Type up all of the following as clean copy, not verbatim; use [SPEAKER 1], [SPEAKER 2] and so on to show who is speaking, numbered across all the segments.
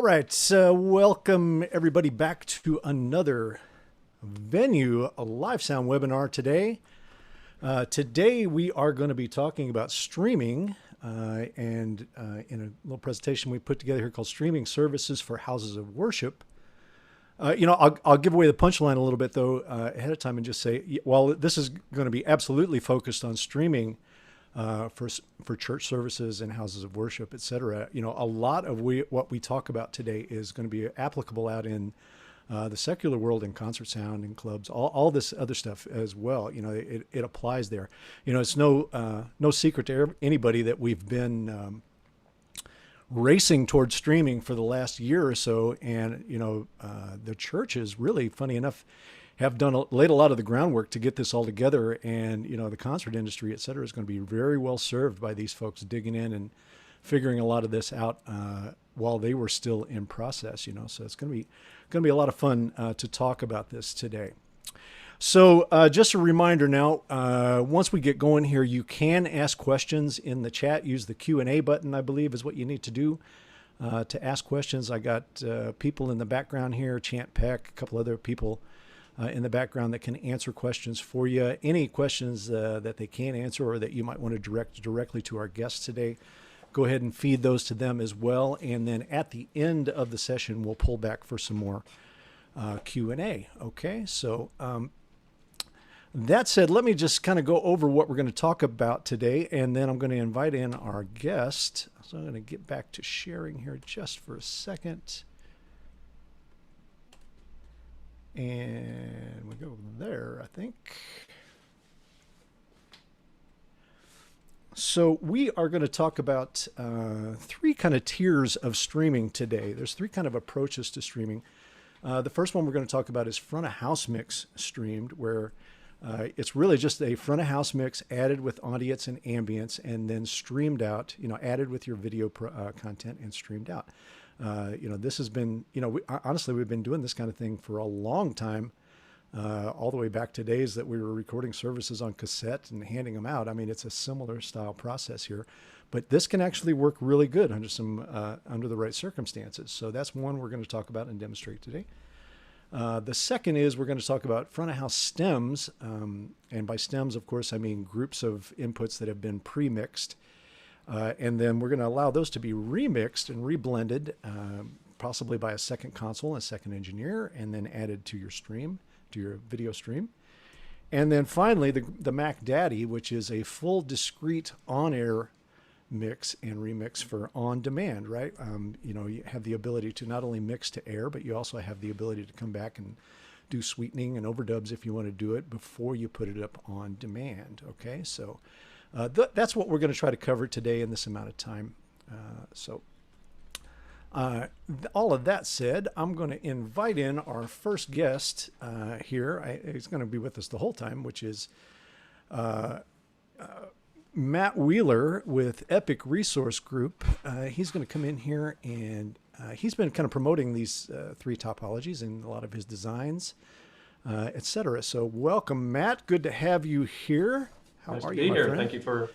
[SPEAKER 1] All right, welcome everybody back to another venue, a live sound webinar today. Today we are going to be talking about streaming and in a little presentation we put together here called Streaming Services for Houses of Worship. I'll give away the punchline a little bit though ahead of time and just say, while this is going to be absolutely focused on streaming for church services and houses of worship, et cetera. A lot of what we talk about today is going to be applicable out in the secular world, in concert sound and clubs, all this other stuff as well. It applies there. It's no secret to anybody that we've been racing towards streaming for the last year or so, and the churches really, funny enough, have laid a lot of the groundwork to get this all together, and the concert industry, et cetera, is going to be very well served by these folks digging in and figuring a lot of this out while they were still in process. So it's going to be a lot of fun to talk about this today. So just a reminder now, once we get going here, you can ask questions in the chat. Use the Q&A button, I believe, is what you need to do to ask questions. I got people in the background here, Chant Peck, a couple other people in the background that can answer questions for you. Any questions that they can't answer or that you might want to direct directly to our guests today, go ahead and feed those to them as well. And then at the end of the session, we'll pull back for some more Q&A. Okay, so that said, let me just kind of go over what we're going to talk about today, and then I'm going to invite in our guest. So I'm going to get back to sharing here just for a second. And we go there, I think. So we are going to talk about three kind of tiers of streaming today. There's three kind of approaches to streaming. The first one we're going to talk about is front of house mix streamed, where it's really just a front of house mix added with audience and ambience, and then streamed out, added with your video content and streamed out. This has been, honestly, we've been doing this kind of thing for a long time, all the way back to days that we were recording services on cassette and handing them out. I mean, it's a similar style process here, but this can actually work really good under the right circumstances. So that's one we're going to talk about and demonstrate today. The second is we're going to talk about front of house stems. And by stems, of course, I mean groups of inputs that have been pre-mixed. And then we're going to allow those to be remixed and reblended, possibly by a second console, a second engineer, and then added to your stream, to your video stream. And then finally, the Mac Daddy, which is a full discrete on-air mix and remix for on-demand, right? You have the ability to not only mix to air, but you also have the ability to come back and do sweetening and overdubs if you want to do it before you put it up on demand. Okay, so that's what we're going to try to cover today in this amount of time. All of that said, I'm going to invite in our first guest here. He's going to be with us the whole time, which is Matt Wheeler with Epic Resource Group. He's going to come in here, and he's been kind of promoting these three topologies in a lot of his designs, etc. So welcome, Matt. Good to have you here.
[SPEAKER 2] How nice are you, my friend? Thank you for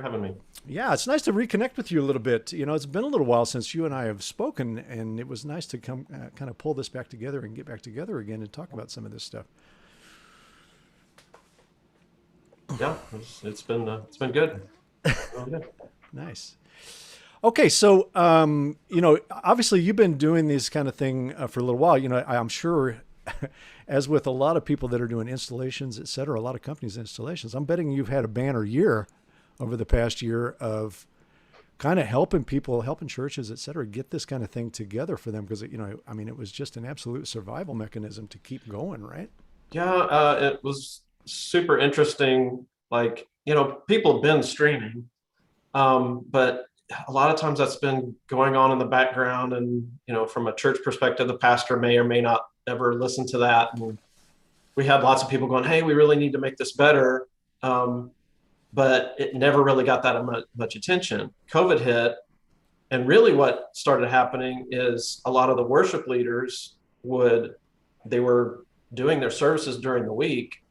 [SPEAKER 2] having me.
[SPEAKER 1] Yeah, it's nice to reconnect with you a little bit. It's been a little while since you and I have spoken, and it was nice to come kind of pull this back together and get back together again and talk about some of this stuff.
[SPEAKER 2] Yeah, it's been good.
[SPEAKER 1] Nice. Okay, so obviously you've been doing this kind of thing for a little while. I'm sure, as with a lot of people that are doing installations, et cetera, a lot of companies' installations, I'm betting you've had a banner year over the past year of kind of helping people, helping churches, et cetera, get this kind of thing together for them, because it was just an absolute survival mechanism to keep going, right?
[SPEAKER 2] Yeah, it was super interesting. People have been streaming, but a lot of times that's been going on in the background, and from a church perspective, the pastor may or may not ever listen to that. And we had lots of people going, "Hey, we really need to make this better," but it never really got that much attention. COVID hit, and really what started happening is a lot of the worship leaders they were doing their services during the week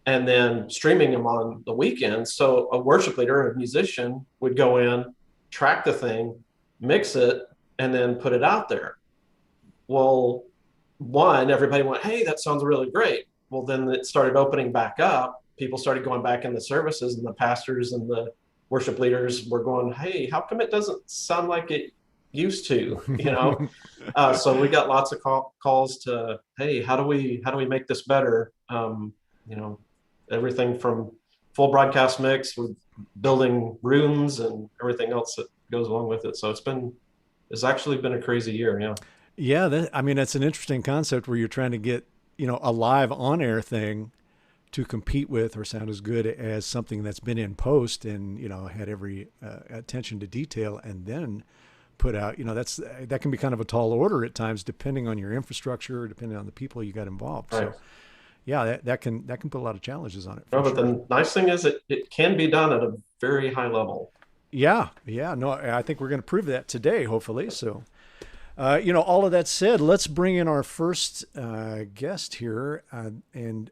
[SPEAKER 2] and then streaming them on the weekends. So a worship leader, a musician, would go in, track the thing, mix it, and then put it out there. Well, one, everybody went, hey, that sounds really great. Well, then it started opening back up. People started going back in the services, and the pastors and the worship leaders were going, hey, how come it doesn't sound like it used to? So we got lots of calls to, hey, how do we make this better? You know, everything from full broadcast mix with building rooms and everything else that goes along with it. So it's actually been a crazy year. Yeah.
[SPEAKER 1] Yeah, I mean, that's an interesting concept where you're trying to get, a live on air thing to compete with or sound as good as something that's been in post and, had every attention to detail and then put out, that can be kind of a tall order at times, depending on your infrastructure, depending on the people you got involved.
[SPEAKER 2] Right.
[SPEAKER 1] So yeah, that can put a lot of challenges on it.
[SPEAKER 2] No, but
[SPEAKER 1] Sure.
[SPEAKER 2] the nice thing is it can be done at a very high level.
[SPEAKER 1] Yeah. No, I think we're going to prove that today, hopefully. So, all of that said, let's bring in our first guest here, and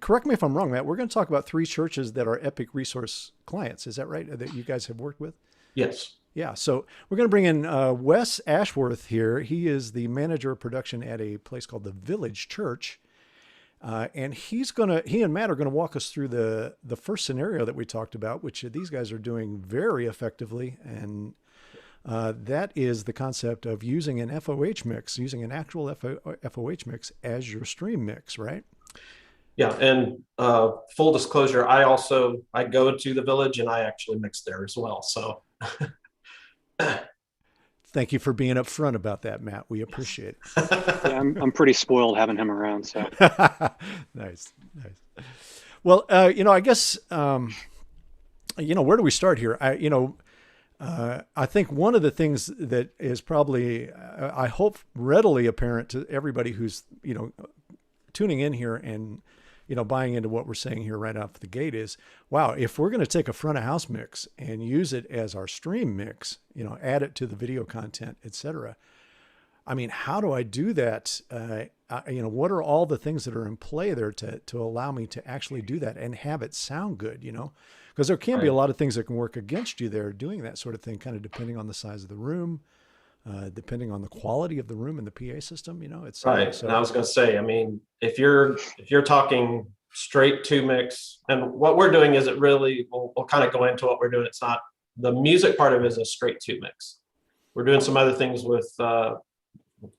[SPEAKER 1] correct me if I'm wrong, Matt. We're going to talk about 3 churches that are Epic Resource clients. Is that right? That you guys have worked with?
[SPEAKER 2] Yes.
[SPEAKER 1] Yeah. So we're going to bring in Wes Ashworth here. He is the manager of production at a place called the Village Church. And he and Matt are going to walk us through the first scenario that we talked about, which these guys are doing very effectively. And that is the concept of using an FOH mix, using an actual FOH mix as your stream mix, right?
[SPEAKER 2] Yeah, and full disclosure, I go to the Village and I actually mix there as well. So
[SPEAKER 1] Thank you for being upfront about that, Matt. We appreciate it.
[SPEAKER 3] Yeah, I'm pretty spoiled having him around. So
[SPEAKER 1] nice. Well, I guess where do we start here? I think one of the things that is probably, I hope, readily apparent to everybody who's tuning in here and buying into what we're saying here right off the gate is, wow, if we're going to take a front of house mix and use it as our stream mix, add it to the video content, etc. I mean, how do I do that? What are all the things that are in play there to allow me to actually do that and have it sound good, Because there can be a lot of things that can work against you there doing that sort of thing, kind of depending on the size of the room, depending on the quality of the room and the PA system, it's
[SPEAKER 2] right.
[SPEAKER 1] So,
[SPEAKER 2] and I was going to say, I mean, if you're talking straight 2 mix, and what we're doing is we'll kind of go into what we're doing. It's not the music part of it is a straight 2 mix. We're doing some other things with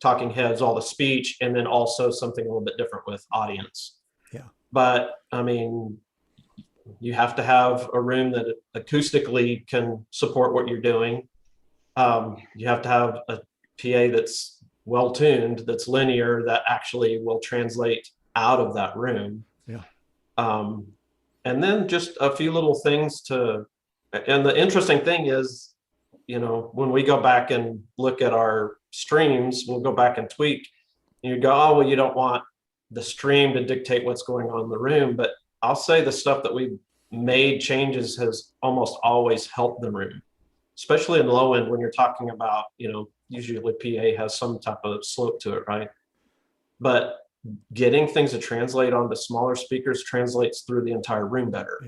[SPEAKER 2] talking heads, all the speech, and then also something a little bit different with audience.
[SPEAKER 1] Yeah.
[SPEAKER 2] But I mean, you have to have a room that acoustically can support what you're doing. You have to have a PA that's well tuned, that's linear, that actually will translate out of that room.
[SPEAKER 1] Yeah.
[SPEAKER 2] And then just a few little things and the interesting thing is, when we go back and look at our streams, we'll go back and tweak. And you go, oh, well, you don't want the stream to dictate what's going on in the room. But I'll say the stuff that we've made changes has almost always helped the room, especially in low end when you're talking about, usually PA has some type of slope to it, right? But getting things to translate onto smaller speakers translates through the entire room better.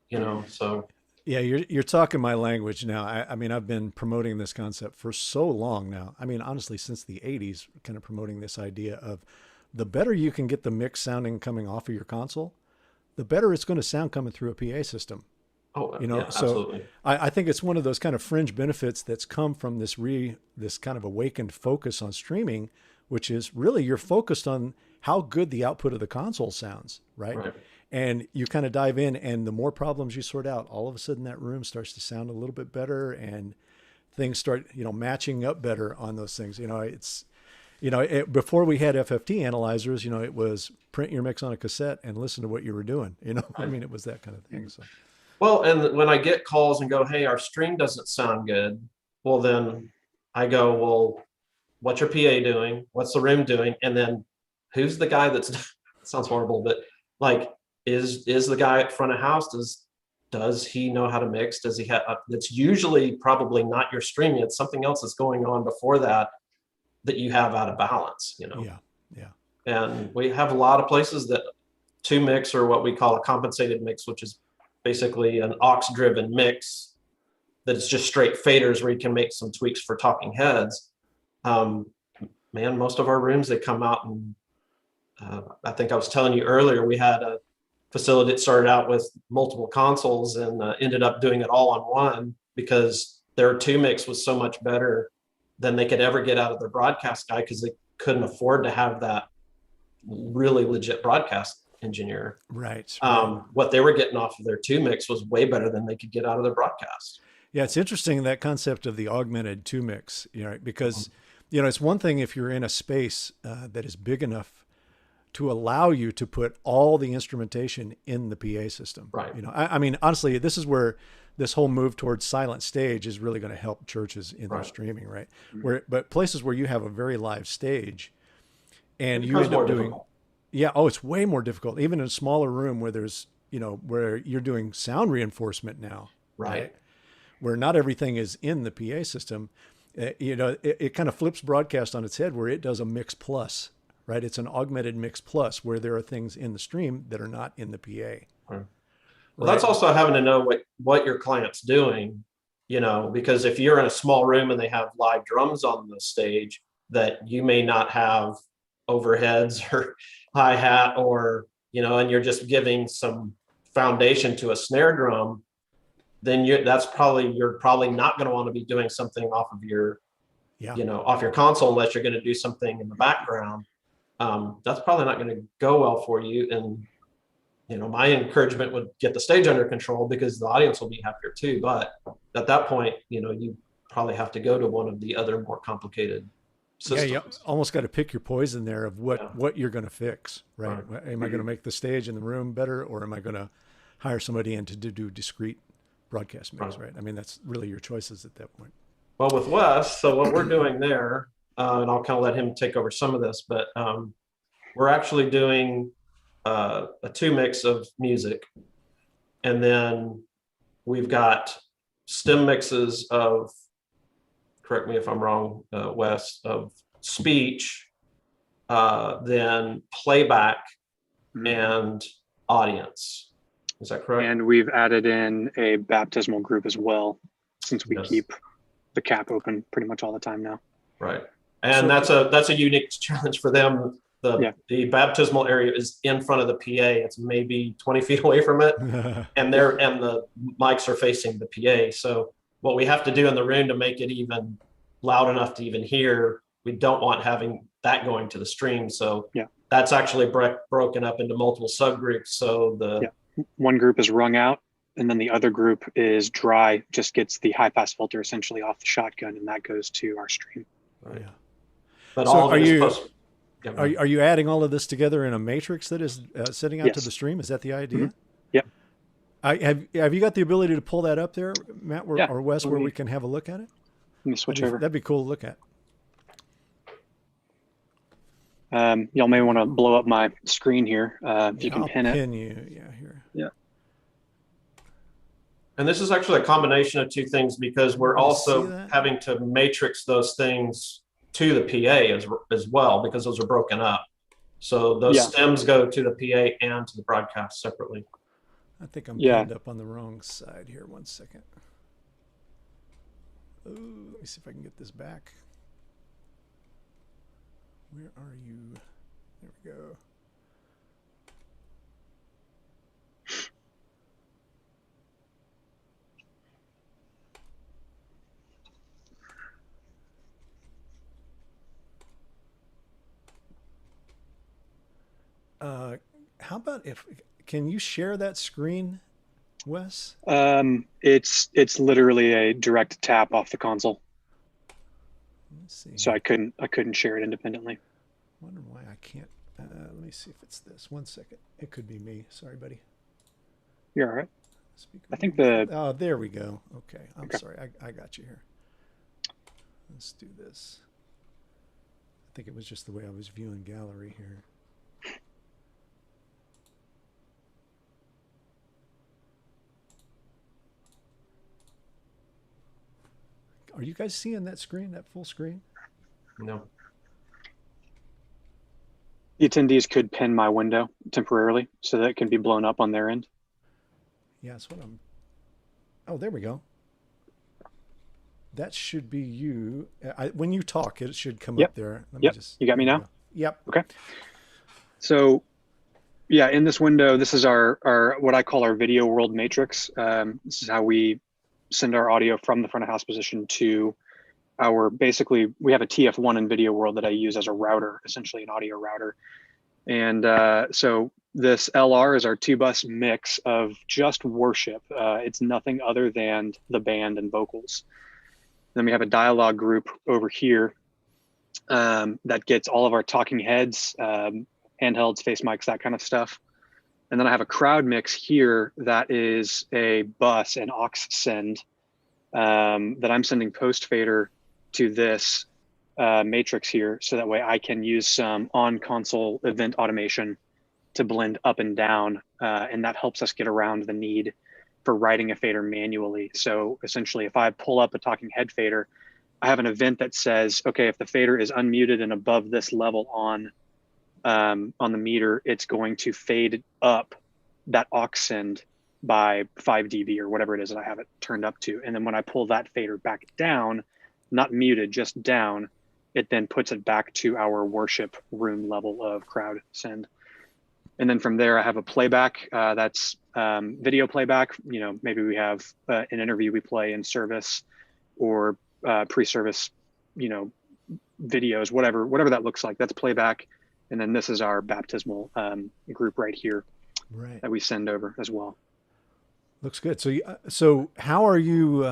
[SPEAKER 1] Yeah.
[SPEAKER 2] So.
[SPEAKER 1] Yeah, you're talking my language now. I mean, I've been promoting this concept for so long now. I mean, honestly, since the 80s, kind of promoting this idea of the better you can get the mix sounding coming off of your console, the better it's going to sound coming through a PA system.
[SPEAKER 2] Oh,
[SPEAKER 1] yeah, so
[SPEAKER 2] absolutely.
[SPEAKER 1] I think it's one of those kind of fringe benefits that's come from this kind of awakened focus on streaming, which is really you're focused on how good the output of the console sounds, right? And you kind of dive in, and the more problems you sort out, all of a sudden that room starts to sound a little bit better, and things start, matching up better on those things. Before we had FFT analyzers, it was print your mix on a cassette and listen to what you were doing. I mean, it was that kind of thing. So.
[SPEAKER 2] Well, and when I get calls and go, hey, our stream doesn't sound good, well, then I go, well, what's your PA doing? What's the room doing? And then who's the guy it sounds horrible, but like, is the guy at front of house, does he know how to mix? Does he have, that's usually probably not your streaming. It's something else that's going on before that you have out of balance,
[SPEAKER 1] Yeah.
[SPEAKER 2] And we have a lot of places that 2 mix, or what we call a compensated mix, which is basically an aux driven mix. that it's just straight faders where you can make some tweaks for talking heads. Man, most of our rooms, they come out, and I think I was telling you earlier, we had a facility that started out with multiple consoles and ended up doing it all on one because their 2-mix was so much better than they could ever get out of their broadcast guy, because they couldn't afford to have that really legit broadcast engineer.
[SPEAKER 1] Right.
[SPEAKER 2] What they were getting off of their 2-mix was way better than they could get out of their broadcast.
[SPEAKER 1] Yeah, it's interesting, that concept of the augmented 2-mix, because it's one thing if you're in a space that is big enough to allow you to put all the instrumentation in the PA system.
[SPEAKER 2] Right.
[SPEAKER 1] I mean, honestly, this is where this whole move towards silent stage is really going to help churches in their streaming, right? But places where you have a very live stage, and you end up doing, it's way more difficult, even in a smaller room where there's, where you're doing sound reinforcement now,
[SPEAKER 2] right?
[SPEAKER 1] Where not everything is in the PA system. It kind of flips broadcast on its head, where it does a mix plus, right? It's an augmented mix plus, where there are things in the stream that are not in the PA.
[SPEAKER 2] Well, that's also having to know what your client's doing, because if you're in a small room and they have live drums on the stage, that you may not have overheads or hi-hat, or, and you're just giving some foundation to a snare drum, then you're probably not going to want to be doing something off of your, off your console, unless you're going to do something in the background. That's probably not going to go well for you. And, my encouragement would get the stage under control, because the audience will be happier too. But at that point, you probably have to go to one of the other more complicated systems.
[SPEAKER 1] Yeah, you almost got to pick your poison there of what you're going to fix, right? Am I going to make the stage in the room better, or am I going to hire somebody in to do discrete broadcast mix, right? I mean, that's really your choices at that point.
[SPEAKER 2] Well, with Wes, so what we're doing there, and I'll kind of let him take over some of this, but we're actually doing a 2-mix of music. And then we've got stem mixes of, correct me if I'm wrong, Wes, of speech, then playback and audience. Is that correct?
[SPEAKER 3] And we've added in a baptismal group as well, since we keep the cap open pretty much all the time now.
[SPEAKER 2] Right. And that's a unique challenge for them. The baptismal area is in front of the PA. It's maybe 20 feet away from it. and the mics are facing the PA. So what we have to do in the room to make it even loud enough to even hear, we don't want having that going to the stream. So that's actually broken up into multiple subgroups. So
[SPEAKER 3] one group is rung out, and then the other group is dry, just gets the high pass filter essentially off the shotgun, and that goes to our stream.
[SPEAKER 2] Right. Yeah. But
[SPEAKER 1] so
[SPEAKER 2] all
[SPEAKER 1] are you adding all of this together in a matrix that is sending out to the stream? Is that the idea?
[SPEAKER 3] Yep.
[SPEAKER 1] Have you got the ability to pull that up there, Matt, or Wes, where we can have a look at it?
[SPEAKER 3] Let me switch over.
[SPEAKER 1] That'd be cool to look at.
[SPEAKER 3] Y'all may want to blow up my screen here. If you can pin it.
[SPEAKER 1] Here.
[SPEAKER 3] Yeah.
[SPEAKER 2] And this is actually a combination of two things, because we're also having to matrix those things to the PA as well, because those are broken up. So those stems go to the PA and to the broadcast separately.
[SPEAKER 1] I think I'm pinned up on the wrong side here. 1 second. Ooh, let me see if I can get this back. Where are you? There we go. How about can you share that screen, Wes?
[SPEAKER 3] It's literally a direct tap off the console.
[SPEAKER 1] Let's see.
[SPEAKER 3] So I couldn't share it independently.
[SPEAKER 1] Wonder why I can't. Let me see if it's this. 1 second. It could be me. Sorry, buddy.
[SPEAKER 3] You're all right. I think
[SPEAKER 1] Oh, there we go. Okay. I'm sorry. I got you here. Let's do this. I think it was just the way I was viewing gallery here. Are you guys seeing that screen, that full screen?
[SPEAKER 2] No.
[SPEAKER 3] The attendees could pin my window temporarily so that it can be blown up on their end.
[SPEAKER 1] Yeah, that's what I'm. Oh, there we go. That should be you. When you talk, it should come
[SPEAKER 3] Yep.
[SPEAKER 1] up there. Let me
[SPEAKER 3] Yep.
[SPEAKER 1] just.
[SPEAKER 3] You got me
[SPEAKER 1] There we
[SPEAKER 3] now?
[SPEAKER 1] go. Yep.
[SPEAKER 3] Okay. So yeah, in this window, this is our what I call our video world matrix. This is how we send our audio from the front of house position to basically, we have a TF1 in video world that I use as a router, essentially an audio router. And so this LR is our 2-bus mix of just worship. It's nothing other than the band and vocals. Then we have a dialogue group over here that gets all of our talking heads, handhelds, face mics, that kind of stuff. And then I have a crowd mix here that is a bus, an aux send, that I'm sending post fader to this matrix here, so that way I can use some on console event automation to blend up and down, and that helps us get around the need for writing a fader manually. So essentially, if I pull up a talking head fader, I have an event that says, okay, if the fader is unmuted and above this level on the meter, it's going to fade up that aux send by 5 dB or whatever it is that I have it turned up to. And then when I pull that fader back down, not muted, just down, it then puts it back to our worship room level of crowd send. And then from there, I have a playback that's video playback. You know, maybe we have an interview we play in service or pre-service, you know, videos, whatever that looks like. That's playback. And then this is our baptismal group right here,
[SPEAKER 1] Right.
[SPEAKER 3] that we send over as well.
[SPEAKER 1] Looks good. So how are you?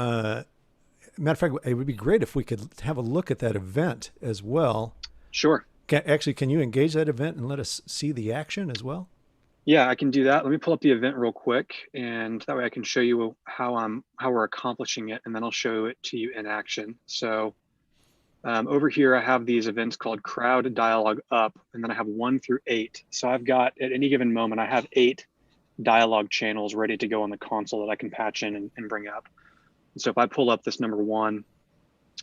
[SPEAKER 1] Matter of fact, it would be great if we could have a look at that event as well.
[SPEAKER 3] Sure.
[SPEAKER 1] Can you engage that event and let us see the action as well?
[SPEAKER 3] Yeah, I can do that. Let me pull up the event real quick, and that way I can show you how we're accomplishing it, and then I'll show it to you in action. So over here, I have these events called Crowd Dialogue Up, and then I have 1 through 8. So I've got, at any given moment, I have 8 dialogue channels ready to go on the console that I can patch in and bring up. And so if I pull up this number 1,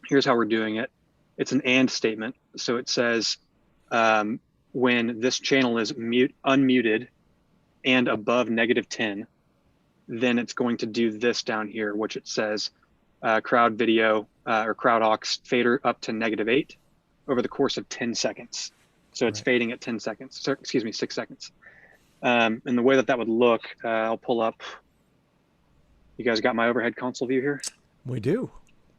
[SPEAKER 3] here's how we're doing it. It's an and statement. So it says, when this channel is unmuted and above -10, then it's going to do this down here, which it says crowd video or crowd aux fader up to -8 over the course of 10 seconds. So it's fading at 10 seconds, so, excuse me, 6 seconds. And the way that would look, I'll pull up. You guys got my overhead console view here?
[SPEAKER 1] We do.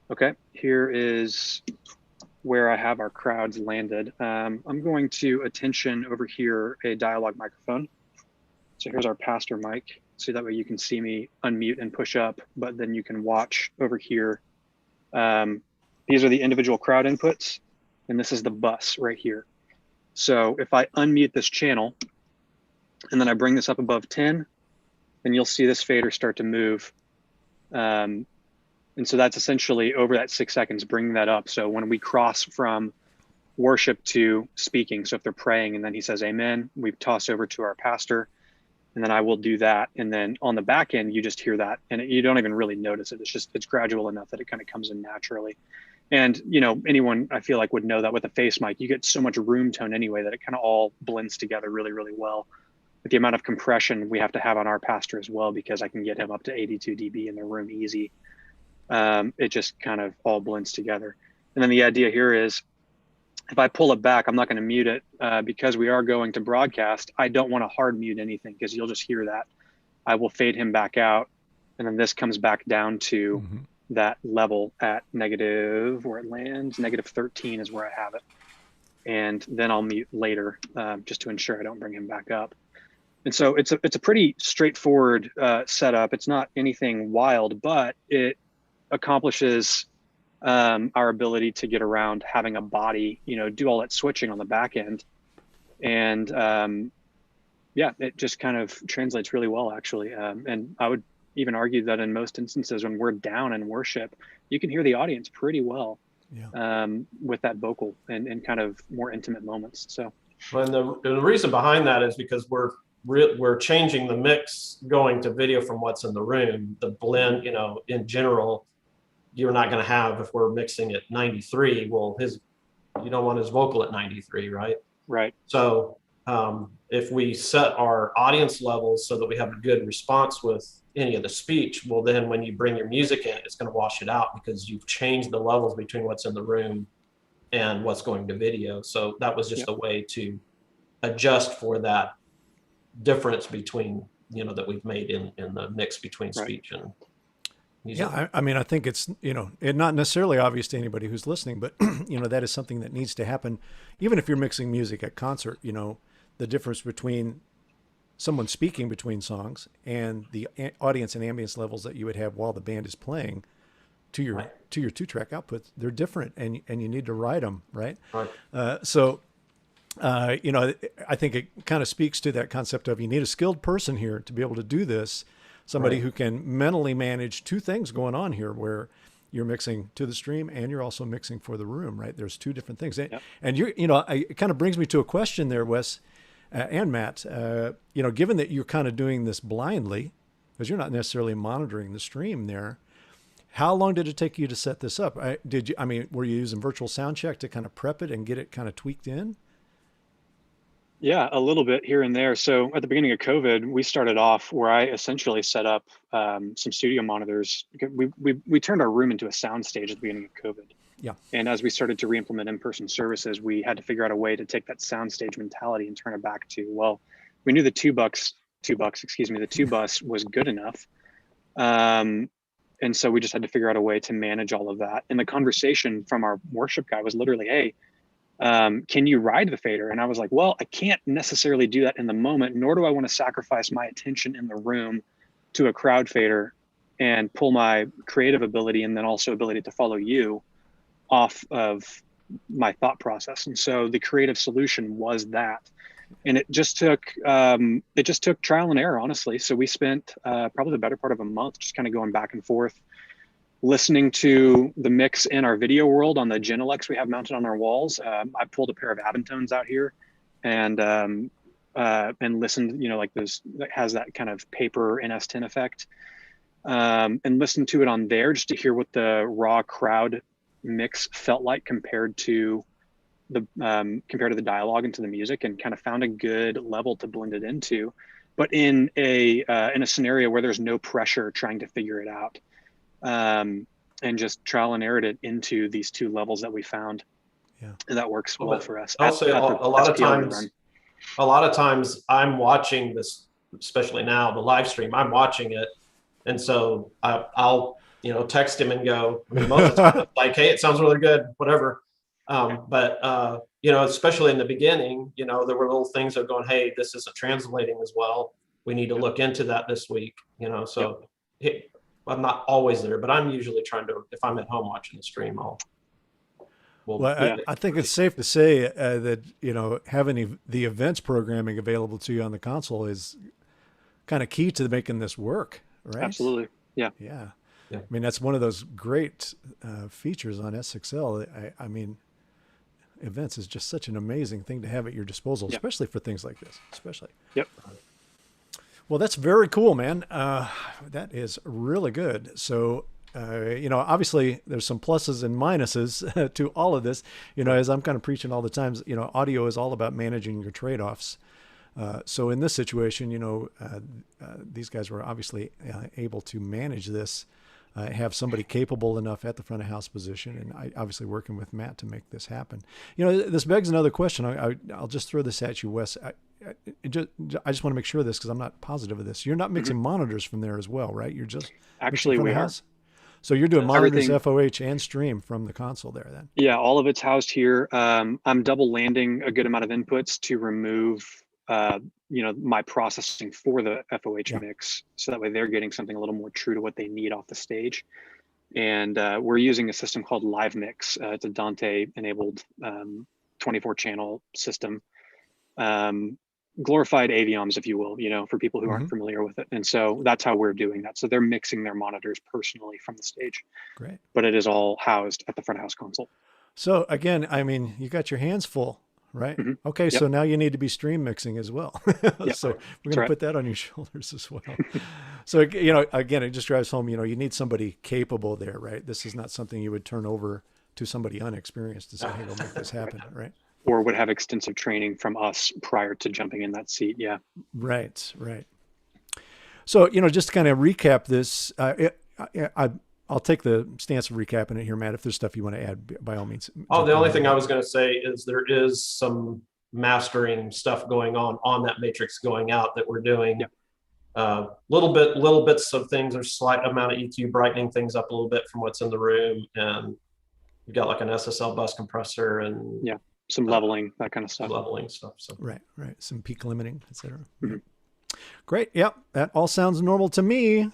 [SPEAKER 3] Okay, here is where I have our crowds landed. I'm going to attention over here a dialogue microphone. So here's our pastor mic. So that way you can see me unmute and push up, but then you can watch over here. These are the individual crowd inputs, and this is the bus right here. So if I unmute this channel, and then I bring this up above 10, then you'll see this fader start to move. And so that's essentially over that 6 seconds, bringing that up. So when we cross from worship to speaking, so if they're praying and then he says amen, we toss over to our pastor, and then I will do that. And then on the back end, you just hear that, and you don't even really notice it. It's gradual enough that it kind of comes in naturally. And, you know, anyone I feel like would know that with a face mic, you get so much room tone anyway that it kind of all blends together really, really well. With the amount of compression we have to have on our pastor as well, because I can get him up to 82 dB in the room easy. It just kind of all blends together. And then the idea here is, if I pull it back, I'm not going to mute it because we are going to broadcast. I don't want to hard mute anything because you'll just hear that. I will fade him back out, and then this comes back down to that level at negative, where it lands, -13 is where I have it. And then I'll mute later just to ensure I don't bring him back up. And so it's a pretty straightforward setup. It's not anything wild, but it accomplishes our ability to get around having a body, you know, do all that switching on the back end. And yeah, it just kind of translates really well, actually. And I would even argue that in most instances, when we're down in worship, you can hear the audience pretty well with that vocal and kind of more intimate moments. So,
[SPEAKER 2] and the reason behind that is because we're changing the mix going to video from what's in the room. The blend, you know, in general, you're not going to have, if we're mixing at 93, well, you don't want his vocal at 93, right?
[SPEAKER 3] Right.
[SPEAKER 2] So if we set our audience levels so that we have a good response with any of the speech, well, then when you bring your music in, it's going to wash it out because you've changed the levels between what's in the room and what's going to video. So that was just a way to adjust for that difference between, that we've made in the mix between speech and music.
[SPEAKER 1] Yeah, I mean, I think it's, it not necessarily obvious to anybody who's listening, but, that is something that needs to happen. Even if you're mixing music at concert, the difference between someone speaking between songs and the audience and ambience levels that you would have while the band is playing to your to your 2-track outputs, they're different, and you need to write them, right? So I think it kind of speaks to that concept of you need a skilled person here to be able to do this, somebody who can mentally manage two things going on here, where you're mixing to the stream and you're also mixing for the room, right? There's two different things. And it kind of brings me to a question there, Wes and Matt, given that you're kind of doing this blindly, because you're not necessarily monitoring the stream there, how long did it take you to set this up? Were you using virtual sound check to kind of prep it and get it kind of tweaked in?
[SPEAKER 3] Yeah, a little bit here and there. So at the beginning of COVID, we started off where I essentially set up some studio monitors. We turned our room into a sound stage at the beginning of COVID.
[SPEAKER 1] Yeah.
[SPEAKER 3] And as we started to re-implement in-person services, we had to figure out a way to take that soundstage mentality and turn it back to, well, we knew the two bus was good enough. And so we just had to figure out a way to manage all of that. And the conversation from our worship guy was literally, hey, can you ride the fader? And I was like, well, I can't necessarily do that in the moment, nor do I want to sacrifice my attention in the room to a crowd fader and pull my creative ability and then also ability to follow you off of my thought process. And so the creative solution was that. And it just took trial and error, honestly. So we spent probably the better part of a month just kind of going back and forth, listening to the mix in our video world on the Genelecs we have mounted on our walls. I pulled a pair of Avintones out here and listened, like those that has that kind of paper NS10 effect, and listened to it on there just to hear what the raw crowd mix felt like compared to the dialogue and to the music, and kind of found a good level to blend it into, but in a scenario where there's no pressure trying to figure it out. And just trial and error it into these two levels that we found. Yeah. And that works well for us.
[SPEAKER 2] I'll say a lot of times I'm watching this, especially now, the live stream, I'm watching it. And so I'll, text him and go, most of the time, like, hey, it sounds really good, whatever. But especially in the beginning, there were little things of going, hey, this isn't translating as well. We need to look into that this week, so I'm not always there, but I'm usually trying to, if I'm at home watching the stream,
[SPEAKER 1] I think it's safe to say that, having the events programming available to you on the console is kind of key to making this work, right?
[SPEAKER 3] Absolutely. Yeah.
[SPEAKER 1] Yeah. I mean, that's one of those great features on SXL. I mean, events is just such an amazing thing to have at your disposal, especially for things like this,
[SPEAKER 3] Yep.
[SPEAKER 1] Well, that's very cool, man. That is really good. So, obviously there's some pluses and minuses to all of this. As I'm kind of preaching all the times, audio is all about managing your trade-offs. So in this situation, these guys were obviously able to manage this, have somebody capable enough at the front of house position, and I obviously working with Matt to make this happen. This begs another question. I'll just throw this at you, Wes. I just want to make sure of this because I'm not positive of this. You're not mixing monitors from there as well, right? You're just
[SPEAKER 3] actually we are.
[SPEAKER 1] So you're doing monitors, FOH, and stream from the console there then?
[SPEAKER 3] Yeah, all of it's housed here. I'm double landing a good amount of inputs to remove, my processing for the FOH mix, so that way they're getting something a little more true to what they need off the stage. And we're using a system called Live Mix. It's a Dante-enabled 24-channel system. Glorified Avioms, if you will, for people who aren't familiar with it. And so that's how we're doing that. So they're mixing their monitors personally from the stage.
[SPEAKER 1] Great.
[SPEAKER 3] But it is all housed at the front of house console.
[SPEAKER 1] So again, I mean, you got your hands full, right? Okay. So now you need to be stream mixing as well. So we're going to put that on your shoulders as well. So, again, it just drives home, you need somebody capable there, right? This is not something you would turn over to somebody unexperienced to say, hey, go make this happen, right?
[SPEAKER 3] or would have extensive training from us prior to jumping in that seat. Yeah.
[SPEAKER 1] Right. So, just to kind of recap this, I'll take the stance of recapping it here, Matt. If there's stuff you want to add, by all means.
[SPEAKER 2] Oh, the only thing I was going to say is there is some mastering stuff going on that matrix going out that we're doing.
[SPEAKER 3] Yep.
[SPEAKER 2] Little bits of things. There's slight amount of EQ, brightening things up a little bit from what's in the room, and we've got like an SSL bus compressor and
[SPEAKER 3] some leveling, that kind of stuff.
[SPEAKER 2] Leveling stuff. So
[SPEAKER 1] right. Some peak limiting, etc.
[SPEAKER 3] Mm-hmm.
[SPEAKER 1] Great. Yep. That all sounds normal to me.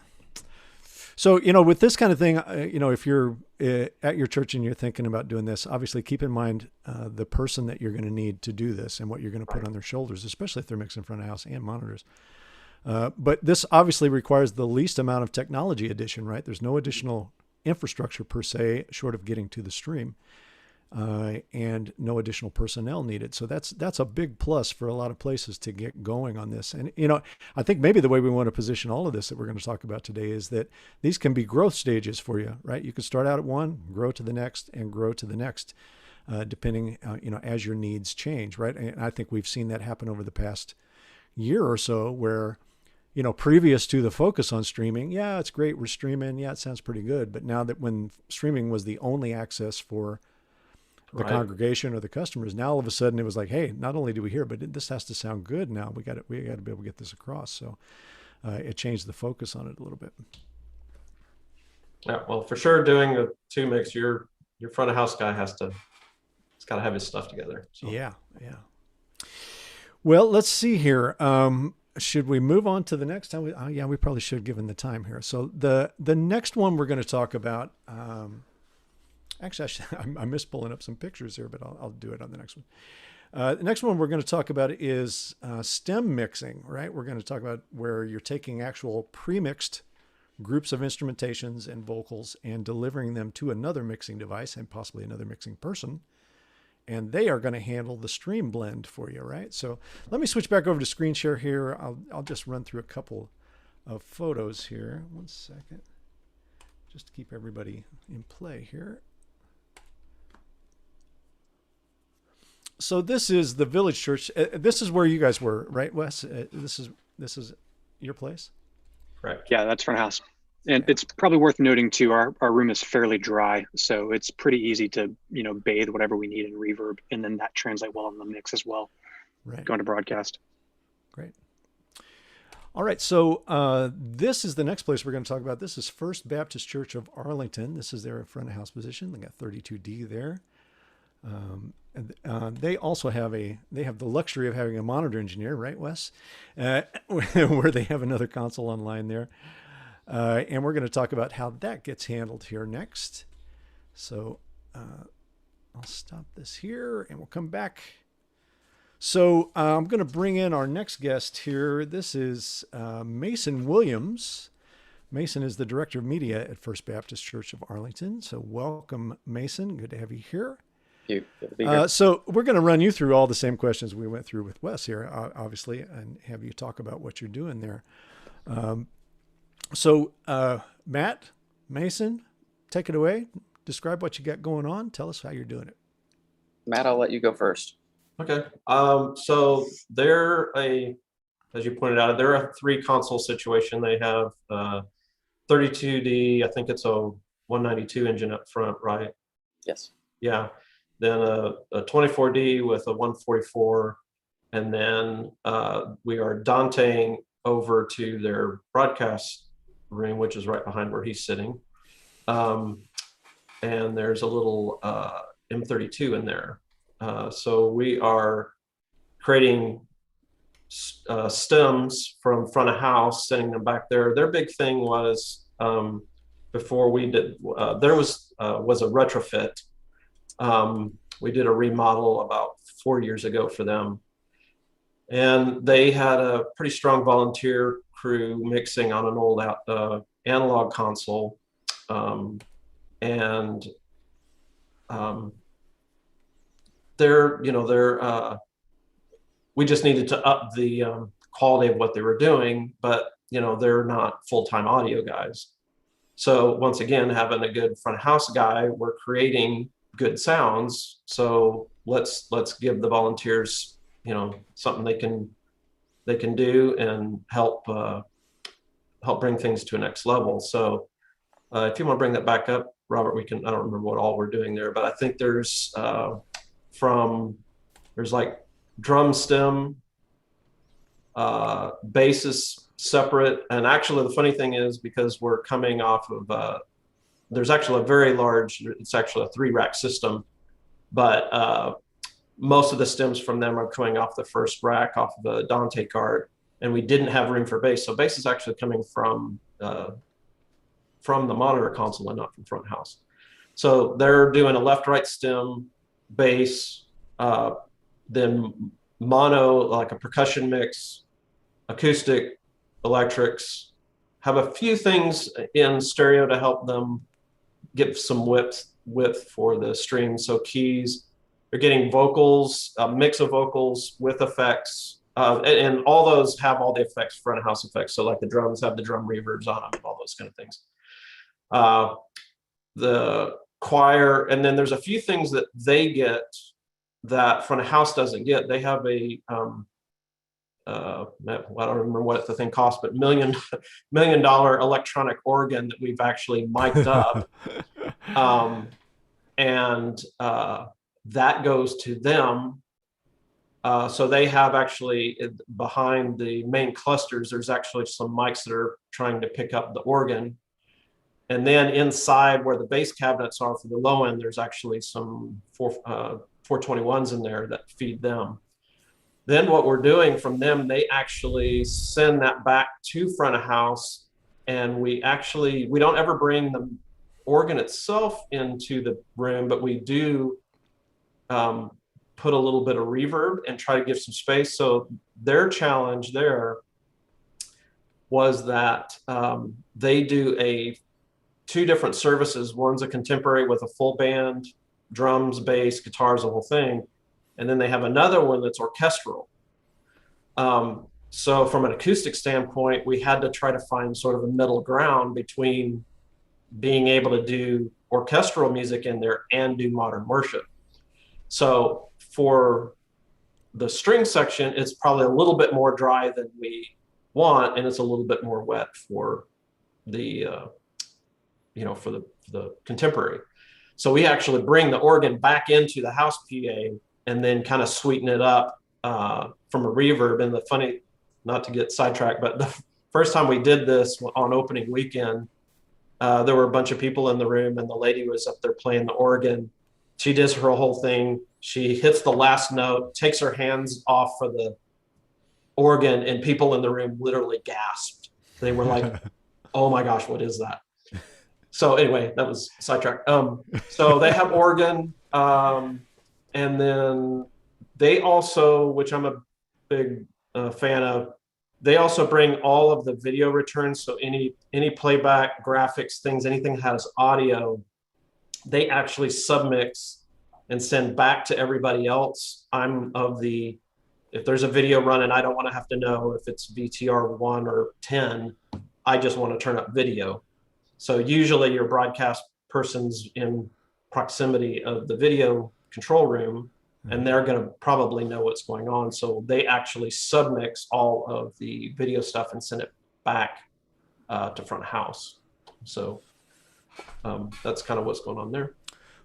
[SPEAKER 1] So, with this kind of thing, if you're at your church and you're thinking about doing this, obviously keep in mind the person that you're going to need to do this and what you're going to put on their shoulders, especially if they're mixing front of house and monitors. But this obviously requires the least amount of technology addition, right? There's no additional infrastructure per se, short of getting to the stream, and no additional personnel needed. So that's a big plus for a lot of places to get going on this. And, I think maybe the way we want to position all of this that we're going to talk about today is that these can be growth stages for you, right? You can start out at one, grow to the next, and grow to the next, depending, as your needs change, right? And I think we've seen that happen over the past year or so where, previous to the focus on streaming, yeah, it's great, we're streaming, yeah, it sounds pretty good. But now that when streaming was the only access for the congregation or the customers, now all of a sudden it was like, hey, not only do we hear, but this has to sound good now. We got to be able to get this across. So it changed the focus on it a little bit.
[SPEAKER 2] Yeah, well, for sure, doing the 2 mix, your front of house guy he's got to have his stuff together. So.
[SPEAKER 1] Yeah. Well, let's see here. Should we move on to the next time? We probably should, given the time here. So the next one we're going to talk about. Actually, I missed pulling up some pictures here, but I'll do it on the next one. The next one we're going to talk about is stem mixing, right? We're going to talk about where you're taking actual pre-mixed groups of instrumentations and vocals and delivering them to another mixing device and possibly another mixing person. And they are going to handle the stream blend for you, right? So let me switch back over to screen share here. I'll just run through a couple of photos here. 1 second. Just to keep everybody in play here. So this is the Village Church. This is where you guys were, right, Wes? This is your place?
[SPEAKER 2] Correct.
[SPEAKER 3] Yeah, that's front house. And it's probably worth noting too, our room is fairly dry, so it's pretty easy to, bathe whatever we need in reverb, and then that translate well in the mix as well.
[SPEAKER 1] Right.
[SPEAKER 3] Going to broadcast.
[SPEAKER 1] Great. All right, so this is the next place we're going to talk about. This is First Baptist Church of Arlington. This is their front of house position. They got 32D there. They also have the luxury of having a monitor engineer, right, Wes? Where they have another console online there. And we're going to talk about how that gets handled here next. So I'll stop this here and we'll come back. So I'm going to bring in our next guest here. This is Mason Williams. Mason is the Director of Media at First Baptist Church of Arlington. So welcome, Mason. Good to have you here. So we're going to run you through all the same questions we went through with Wes here, obviously, and have you talk about what you're doing there. So Matt, Mason, take it away. Describe what you got going on. Tell us how you're doing it.
[SPEAKER 4] Matt, I'll let you go first.
[SPEAKER 2] Okay. So as you pointed out, they're a 3 console situation. They have 32D. I think it's a 192 engine up front, right?
[SPEAKER 4] Yes.
[SPEAKER 2] Yeah. Then a 24D with a 144, and then we are Danteing over to their broadcast room, which is right behind where he's sitting. And there's a little M32 in there. So we are creating stems from front of house, sending them back there. Their big thing was before we did, there was a retrofit. We did a remodel about 4 years ago for them. And they had a pretty strong volunteer crew mixing on an old analog console. We just needed to up the quality of what they were doing, but they're not full-time audio guys. So once again, having a good front house guy, we're creating good sounds. So let's give the volunteers, something they can do and help bring things to a next level. So if you want to bring that back up, Robert, I don't remember what all we're doing there, but I think there's like drum stem, bass is separate. And actually the funny thing is, because we're coming off of, there's actually it's actually a 3-rack system, but most of the stems from them are coming off the first rack off of a Dante card, and we didn't have room for bass. So bass is actually coming from the monitor console and not from front house. So they're doing a left-right stem, bass, then mono, like a percussion mix, acoustic, electrics, have a few things in stereo to help them get some width for the stream. So keys, they're getting vocals, a mix of vocals with effects, and all those have all the effects, front house effects. So like the drums have the drum reverbs on them, all those kind of things. The choir, and then there's a few things that they get that front of house doesn't get. They have a I don't remember what the thing cost, but $1 million electronic organ that we've actually mic'd up, and that goes to them. So they have actually behind the main clusters, there's actually some mics that are trying to pick up the organ. And then inside where the bass cabinets are for the low end, there's actually some 421s in there that feed them. Then what we're doing from them, they actually send that back to front of house, and we don't ever bring the organ itself into the room, but we do put a little bit of reverb and try to give some space. So their challenge there was that they do 2 different services. One's a contemporary with a full band, drums, bass, guitars, the whole thing. And then they have another one that's orchestral. So from an acoustic standpoint, we had to try to find sort of a middle ground between being able to do orchestral music in there and do modern worship. So for the string section, it's probably a little bit more dry than we want, and it's a little bit more wet for the for the contemporary. So we actually bring the organ back into the house PA and then kind of sweeten it up from a reverb. And the funny, not to get sidetracked, but the first time we did this on opening weekend, there were a bunch of people in the room, and the lady was up there playing the organ. She does her whole thing. She hits the last note, takes her hands off of the organ, and people in the room literally gasped. They were like, oh my gosh, what is that? So anyway, that was sidetrack. So they have organ, and then they also, which I'm a big fan of, they also bring all of the video returns. So any playback, graphics, things, anything that has audio, they actually submix and send back to everybody else. If there's a video running, I don't want to have to know if it's VTR 1 or 10. I just want to turn up video. So usually your broadcast person's in proximity of the video control room, and they're going to probably know what's going on. So they actually submix all of the video stuff and send it back to front house. So that's kind of what's going on there.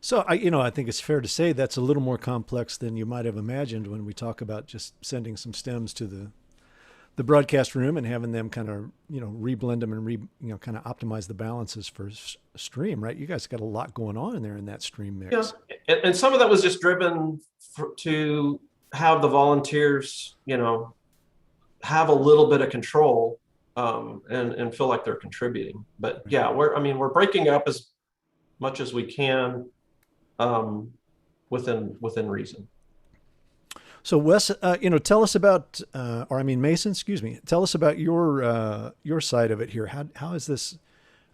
[SPEAKER 1] So I think it's fair to say that's a little more complex than you might have imagined when we talk about just sending some stems to the broadcast room and having them kind of reblend them and kind of optimize the balances for stream, right? You guys got a lot going on in there in that stream mix.
[SPEAKER 2] Yeah, and some of that was just driven to have the volunteers, have a little bit of control and feel like they're contributing. But yeah, we're breaking up as much as we can within reason.
[SPEAKER 1] So Wes, tell us about, Mason, excuse me, tell us about your side of it here. How is this?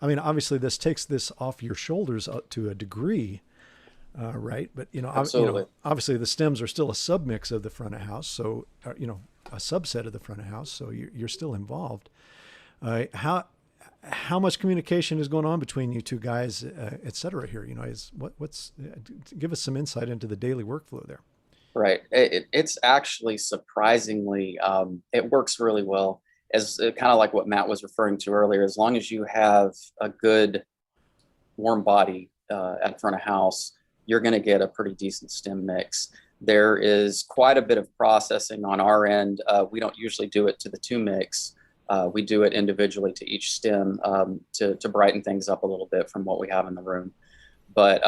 [SPEAKER 1] I mean, obviously this takes this off your shoulders to a degree, right? But
[SPEAKER 4] Absolutely.
[SPEAKER 1] Obviously the stems are still a submix of the front of house, so a subset of the front of house. So you're still involved. How how much communication is going on between you two guys, et cetera here? What's give us some insight into the daily workflow there.
[SPEAKER 4] Right. It's actually surprisingly, it works really well, as kind of like what Matt was referring to earlier. As long as you have a good warm body at front of house, you're going to get a pretty decent stem mix. There is quite a bit of processing on our end. We don't usually do it to the two mix. We do it individually to each stem to brighten things up a little bit from what we have in the room. But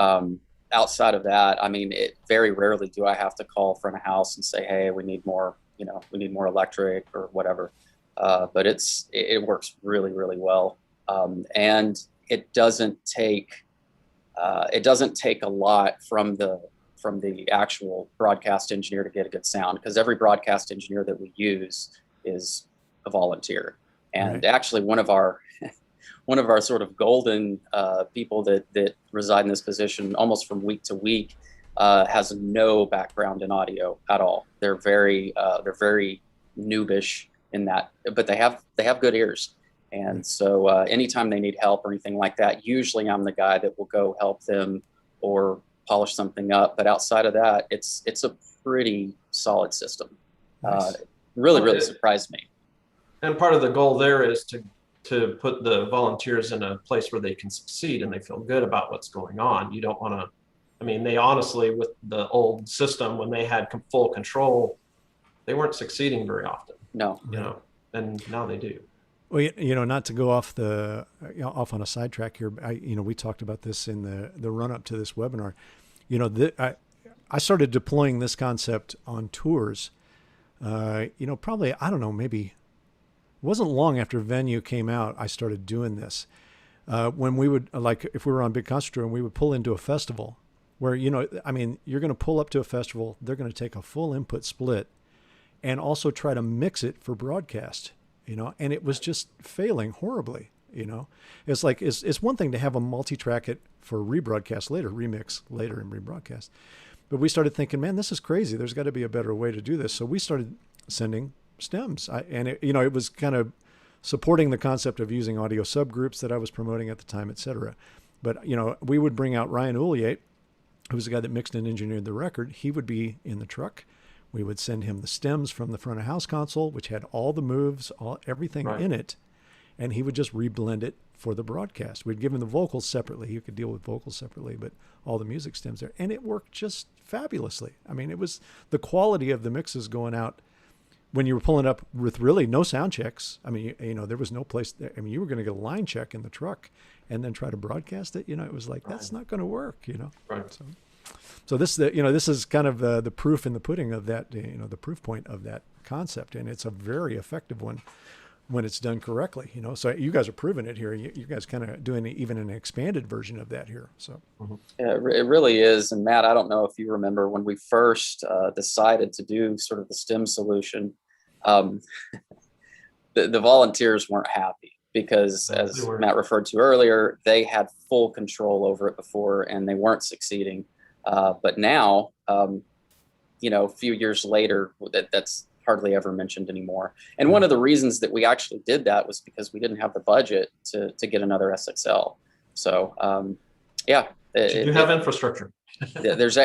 [SPEAKER 4] outside of that, I mean, very rarely do I have to call front of house and say, hey, we need more electric or whatever. But it works really, really well. And it doesn't take a lot from the actual broadcast engineer to get a good sound, because every broadcast engineer that we use is a volunteer. And
[SPEAKER 1] right.
[SPEAKER 4] Actually one of our sort of golden people that reside in this position almost from week to week has no background in audio at all. They're very noobish in that, but they have good ears. And so anytime they need help or anything like that, usually I'm the guy that will go help them or polish something up. But outside of that, it's a pretty solid system.
[SPEAKER 1] Nice.
[SPEAKER 4] Really surprised me. And
[SPEAKER 2] part of the goal there is to put the volunteers in a place where they can succeed and they feel good about what's going on. You don't want to, I mean, they honestly, with the old system, when they had full control, they weren't succeeding very often.
[SPEAKER 4] No.
[SPEAKER 2] And now they do.
[SPEAKER 1] Well, not to go off off on a sidetrack here. We talked about this in the run up to this webinar. I started deploying this concept on tours. Probably, I don't know, maybe it wasn't long after Venue came out, I started doing this. When we would, if we were on big concert tour and we would pull into a festival where, you're going to pull up to a festival, they're going to take a full input split and also try to mix it for broadcast, and it was just failing horribly. It's like, it's one thing to have a multi-track it for rebroadcast later, remix later and rebroadcast. But we started thinking, man, this is crazy. There's got to be a better way to do this. So we started sending stems. It was kind of supporting the concept of using audio subgroups that I was promoting at the time, et cetera. But, we would bring out Ryan Uliate, who was the guy that mixed and engineered the record. He would be in the truck. We would send him the stems from the front of house console, which had all the moves, everything
[SPEAKER 2] right.
[SPEAKER 1] in it. And he would just reblend it for the broadcast. We'd give him the vocals separately. He could deal with vocals separately, but all the music stems there. And it worked just fabulously. I mean, it was the quality of the mixes going out when you were pulling up with really no sound checks. I mean, there was no place there. I mean, you were going to get a line check in the truck and then try to broadcast it. It was like, that's not going to work,
[SPEAKER 2] Right.
[SPEAKER 1] So this is kind of the proof in the pudding of that, the proof point of that concept. And it's a very effective one when it's done correctly, So you guys are proving it here. You guys kind of doing even an expanded version of that here. So
[SPEAKER 4] yeah, it really is. And Matt, I don't know if you remember when we first decided to do sort of the STEM solution, the volunteers weren't happy because, as Matt referred to earlier, they had full control over it before and they weren't succeeding. But now, a few years later, that's hardly ever mentioned anymore. And one of the reasons that we actually did that was because we didn't have the budget to get another SXL. So,
[SPEAKER 2] You have infrastructure.
[SPEAKER 4] there's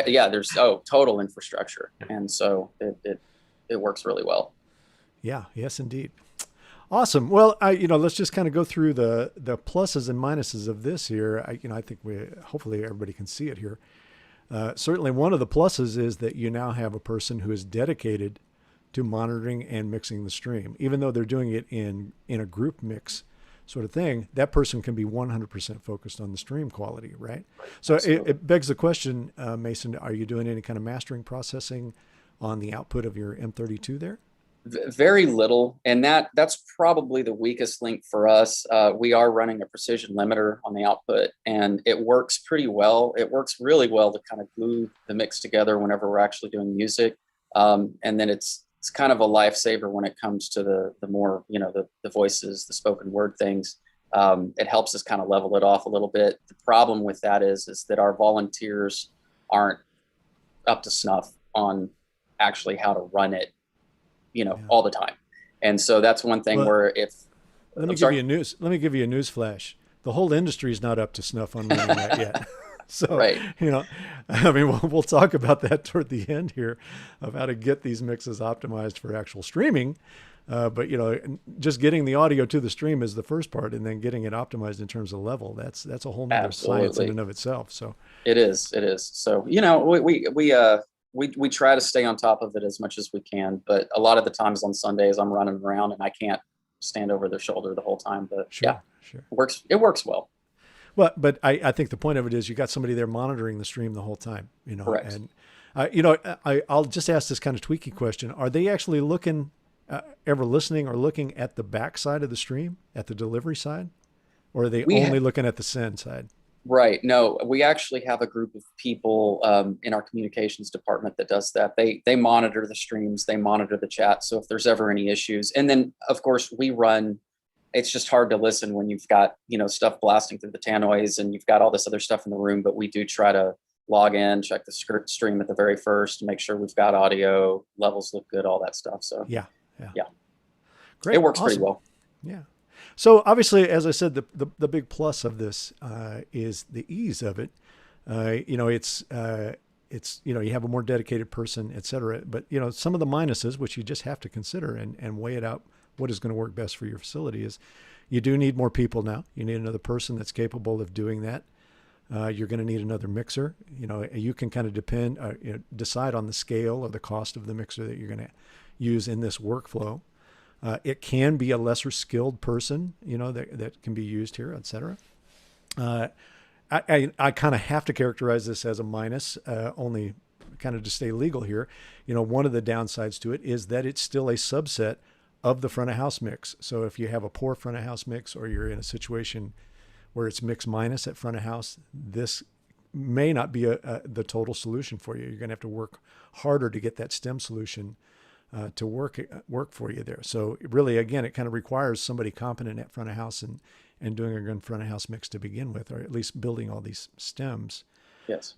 [SPEAKER 4] total infrastructure. And so it works really well.
[SPEAKER 1] Yeah. Yes, indeed. Awesome. Well, let's just kind of go through the pluses and minuses of this here. I think hopefully everybody can see it here. Certainly one of the pluses is that you now have a person who is dedicated to monitoring and mixing the stream. Even though they're doing it in a group mix sort of thing, that person can be 100% focused on the stream quality, right? So it begs the question, Mason, are you doing any kind of mastering processing on the output of your M32 there?
[SPEAKER 4] Very little. And that's probably the weakest link for us. We are running a precision limiter on the output and it works pretty well. It works really well to kind of glue the mix together whenever we're actually doing music. And then it's kind of a lifesaver when it comes to the more, the voices, the spoken word things. It helps us kind of level it off a little bit. The problem with that is that our volunteers aren't up to snuff on actually how to run it, all the time. And so that's one thing where
[SPEAKER 1] let me
[SPEAKER 4] I'm
[SPEAKER 1] give
[SPEAKER 4] sorry.
[SPEAKER 1] you a news. Let me give you a news flash. The whole industry is not up to snuff on running that yet. So,
[SPEAKER 4] Right.
[SPEAKER 1] I mean, we'll talk about that toward the end here of how to get these mixes optimized for actual streaming. But just getting the audio to the stream is the first part, and then getting it optimized in terms of level. That's a whole nother science in
[SPEAKER 4] Absolutely.
[SPEAKER 1] and of itself. So,
[SPEAKER 4] It is. It is. So, we try to stay on top of it as much as we can, but a lot of the times on Sundays I'm running around and I can't stand over their shoulder the whole time. But yeah,
[SPEAKER 1] sure.
[SPEAKER 4] it works well.
[SPEAKER 1] But I think the point of it is you got somebody there monitoring the stream the whole time,
[SPEAKER 4] Correct.
[SPEAKER 1] and I'll just ask this kind of tweaky question: are they actually looking, ever listening or looking at the back side of the stream, at the delivery side, or are they
[SPEAKER 4] We
[SPEAKER 1] only looking at the send side?
[SPEAKER 4] Right. No, we actually have a group of people in our communications department that does that. They monitor the streams, they monitor the chat. So if there's ever any issues, and then of course we run. It's just hard to listen when you've got stuff blasting through the tannoys and you've got all this other stuff in the room. But we do try to log in, check the stream at the very first, make sure we've got audio levels look good, all that stuff. So
[SPEAKER 1] Yeah. Great.
[SPEAKER 4] it works pretty
[SPEAKER 1] Awesome.
[SPEAKER 4] well.
[SPEAKER 1] Yeah. So obviously, as I said, the big plus of this is the ease of it. It's you have a more dedicated person, et cetera. But some of the minuses, which you just have to consider and weigh it out, what is going to work best for your facility is you do need more people now. You need another person that's capable of doing that. You're going to need another mixer. You can kind of decide on the scale or the cost of the mixer that you're going to use in this workflow. It can be a lesser skilled person, that can be used here, et cetera. I kind of have to characterize this as a minus, only kind of to stay legal here. One of the downsides to it is that it's still a subset of the front of house mix. So if you have a poor front of house mix, or you're in a situation where it's mix minus at front of house, this may not be the total solution for you. You're going to have to work harder to get that stem solution to work for you there. So really, again, it kind of requires somebody competent at front of house and doing a good front of house mix to begin with, or at least building all these stems.
[SPEAKER 4] Yes.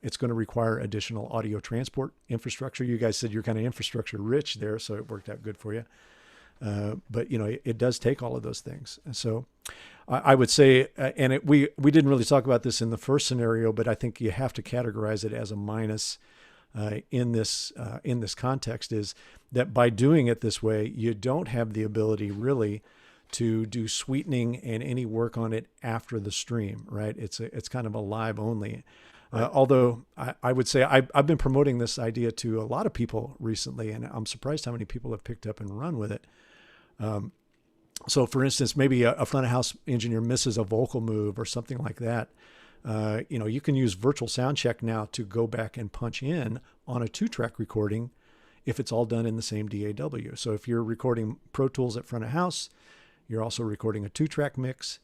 [SPEAKER 1] It's going to require additional audio transport infrastructure. You guys said you're kind of infrastructure rich there, so it worked out good for you. But it does take all of those things. And so I would say, we didn't really talk about this in the first scenario, but I think you have to categorize it as a minus in this context, is that by doing it this way, you don't have the ability really to do sweetening and any work on it after the stream, right? It's kind of a live only. Although I would say I've been promoting this idea to a lot of people recently, and I'm surprised how many people have picked up and run with it. So for instance, maybe a front of house engineer misses a vocal move or something like that. You can use virtual sound check now to go back and punch in on a 2-track recording if it's all done in the same DAW. So if you're recording Pro Tools at front of house, you're also recording a 2-track mix.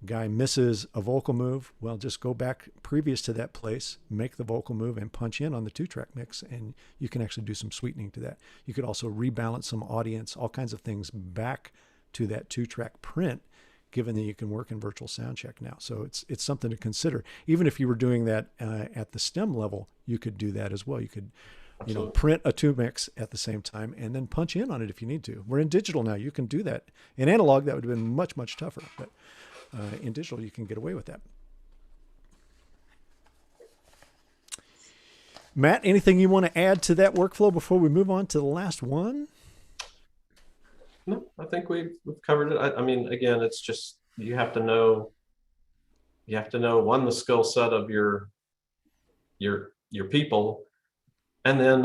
[SPEAKER 1] Guy misses a vocal move, well, just go back previous to that place, make the vocal move, and punch in on the 2-track mix, and you can actually do some sweetening to that. You could also rebalance some audience, all kinds of things back to that 2-track print, given that you can work in virtual sound check now. So it's something to consider. Even if you were doing that at the stem level, you could do that as well. You could print a 2 mix at the same time and then punch in on it if you need to. We're in digital now. You can do that. In analog, that would have been much, much tougher. But in digital, you can get away with that. Matt, anything you want to add to that workflow before we move on to the last one?
[SPEAKER 2] No, I think we've covered it. I mean, again, it's just you have to know one, the skill set of your people, and then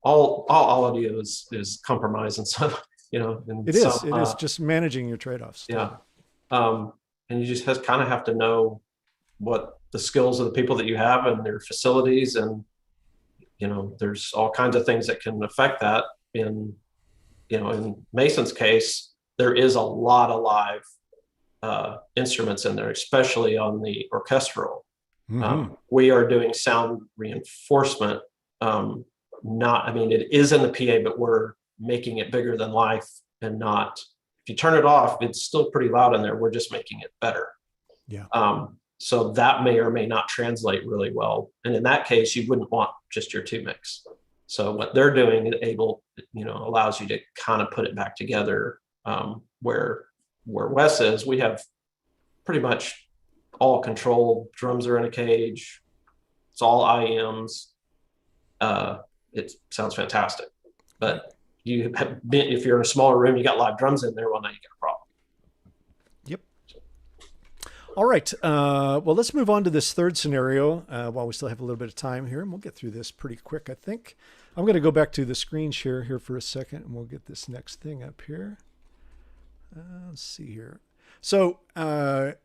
[SPEAKER 2] all audio is compromise and some
[SPEAKER 1] it is just managing your trade-offs.
[SPEAKER 2] Yeah. And you just kind of have to know what the skills of the people that you have and their facilities, and there's all kinds of things that can affect that. In Mason's case, there is a lot of live instruments in there, especially on the orchestral.
[SPEAKER 1] Mm-hmm.
[SPEAKER 2] We are doing sound reinforcement. It is in the PA, but we're making it bigger than life, and not. If you turn it off, it's still pretty loud in there. We're just making it better.
[SPEAKER 1] Yeah.
[SPEAKER 2] So that may or may not translate really well. And in that case, you wouldn't want just your 2 mix. So what they're doing allows you to kind of put it back together, where where Wes is, we have pretty much all controlled. Drums are in a cage. It's all IEMs. It sounds fantastic, but if you're in a smaller room, you got live drums in there, well, now you got a problem.
[SPEAKER 1] Yep. All right. Well, let's move on to this third scenario while we still have a little bit of time here, and we'll get through this pretty quick, I think. I'm going to go back to the screen share here for a second, and we'll get this next thing up here. Let's see here. So I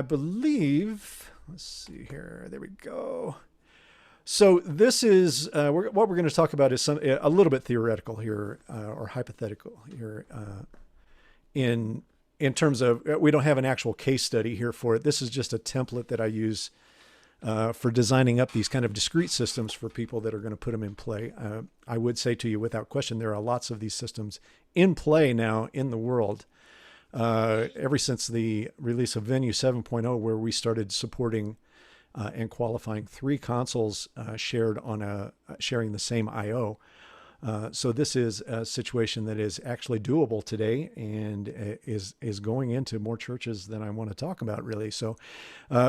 [SPEAKER 1] believe, let's see here. There we go. So this is what we're going to talk about is a little bit theoretical here or hypothetical here in terms of we don't have an actual case study here for it. This is just a template that I use for designing up these kind of discrete systems for people that are going to put them in play. I would say to you without question, there are lots of these systems in play now in the world. Ever since the release of Venue 7.0, where we started supporting and qualifying 3 consoles sharing the same I/O. So this is a situation that is actually doable today and is going into more churches than I want to talk about, really. So,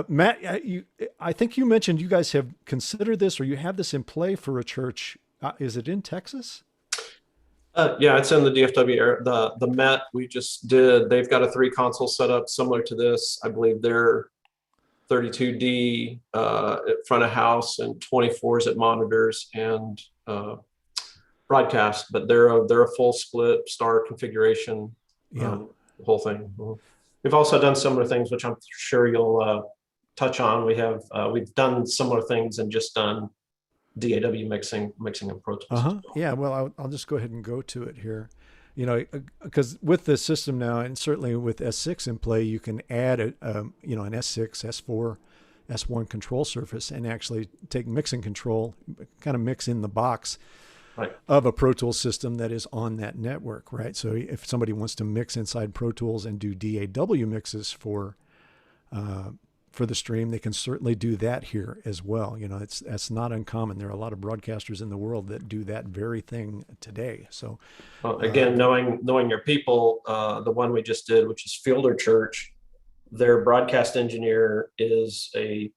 [SPEAKER 1] Matt, I think you mentioned you guys have considered this, or you have this in play for a church. Is it in Texas?
[SPEAKER 2] Yeah, it's in the DFW area. The Met we just did, they've got a 3 console setup similar to this. I believe they're 32D at front of house and 24s at monitors and broadcast, but they're a full split star configuration, the whole thing. We've also done similar things, which I'm sure you'll touch on. We've done similar things and just done DAW mixing and Pro Tools.
[SPEAKER 1] Well. Yeah, well, I'll just go ahead and go to it here. You know, because with this system now, and certainly with S6 in play, you can add an S6, S4, S1 control surface and actually take mixing control, kind of mix in the box of a Pro Tools system that is on that network, right? So if somebody wants to mix inside Pro Tools and do DAW mixes for the stream, they can certainly do that here as well. You know, that's not uncommon. There are a lot of broadcasters in the world that do that very thing today. So,
[SPEAKER 2] well, again, knowing your people, the one we just did, which is Fielder Church, their broadcast engineer is a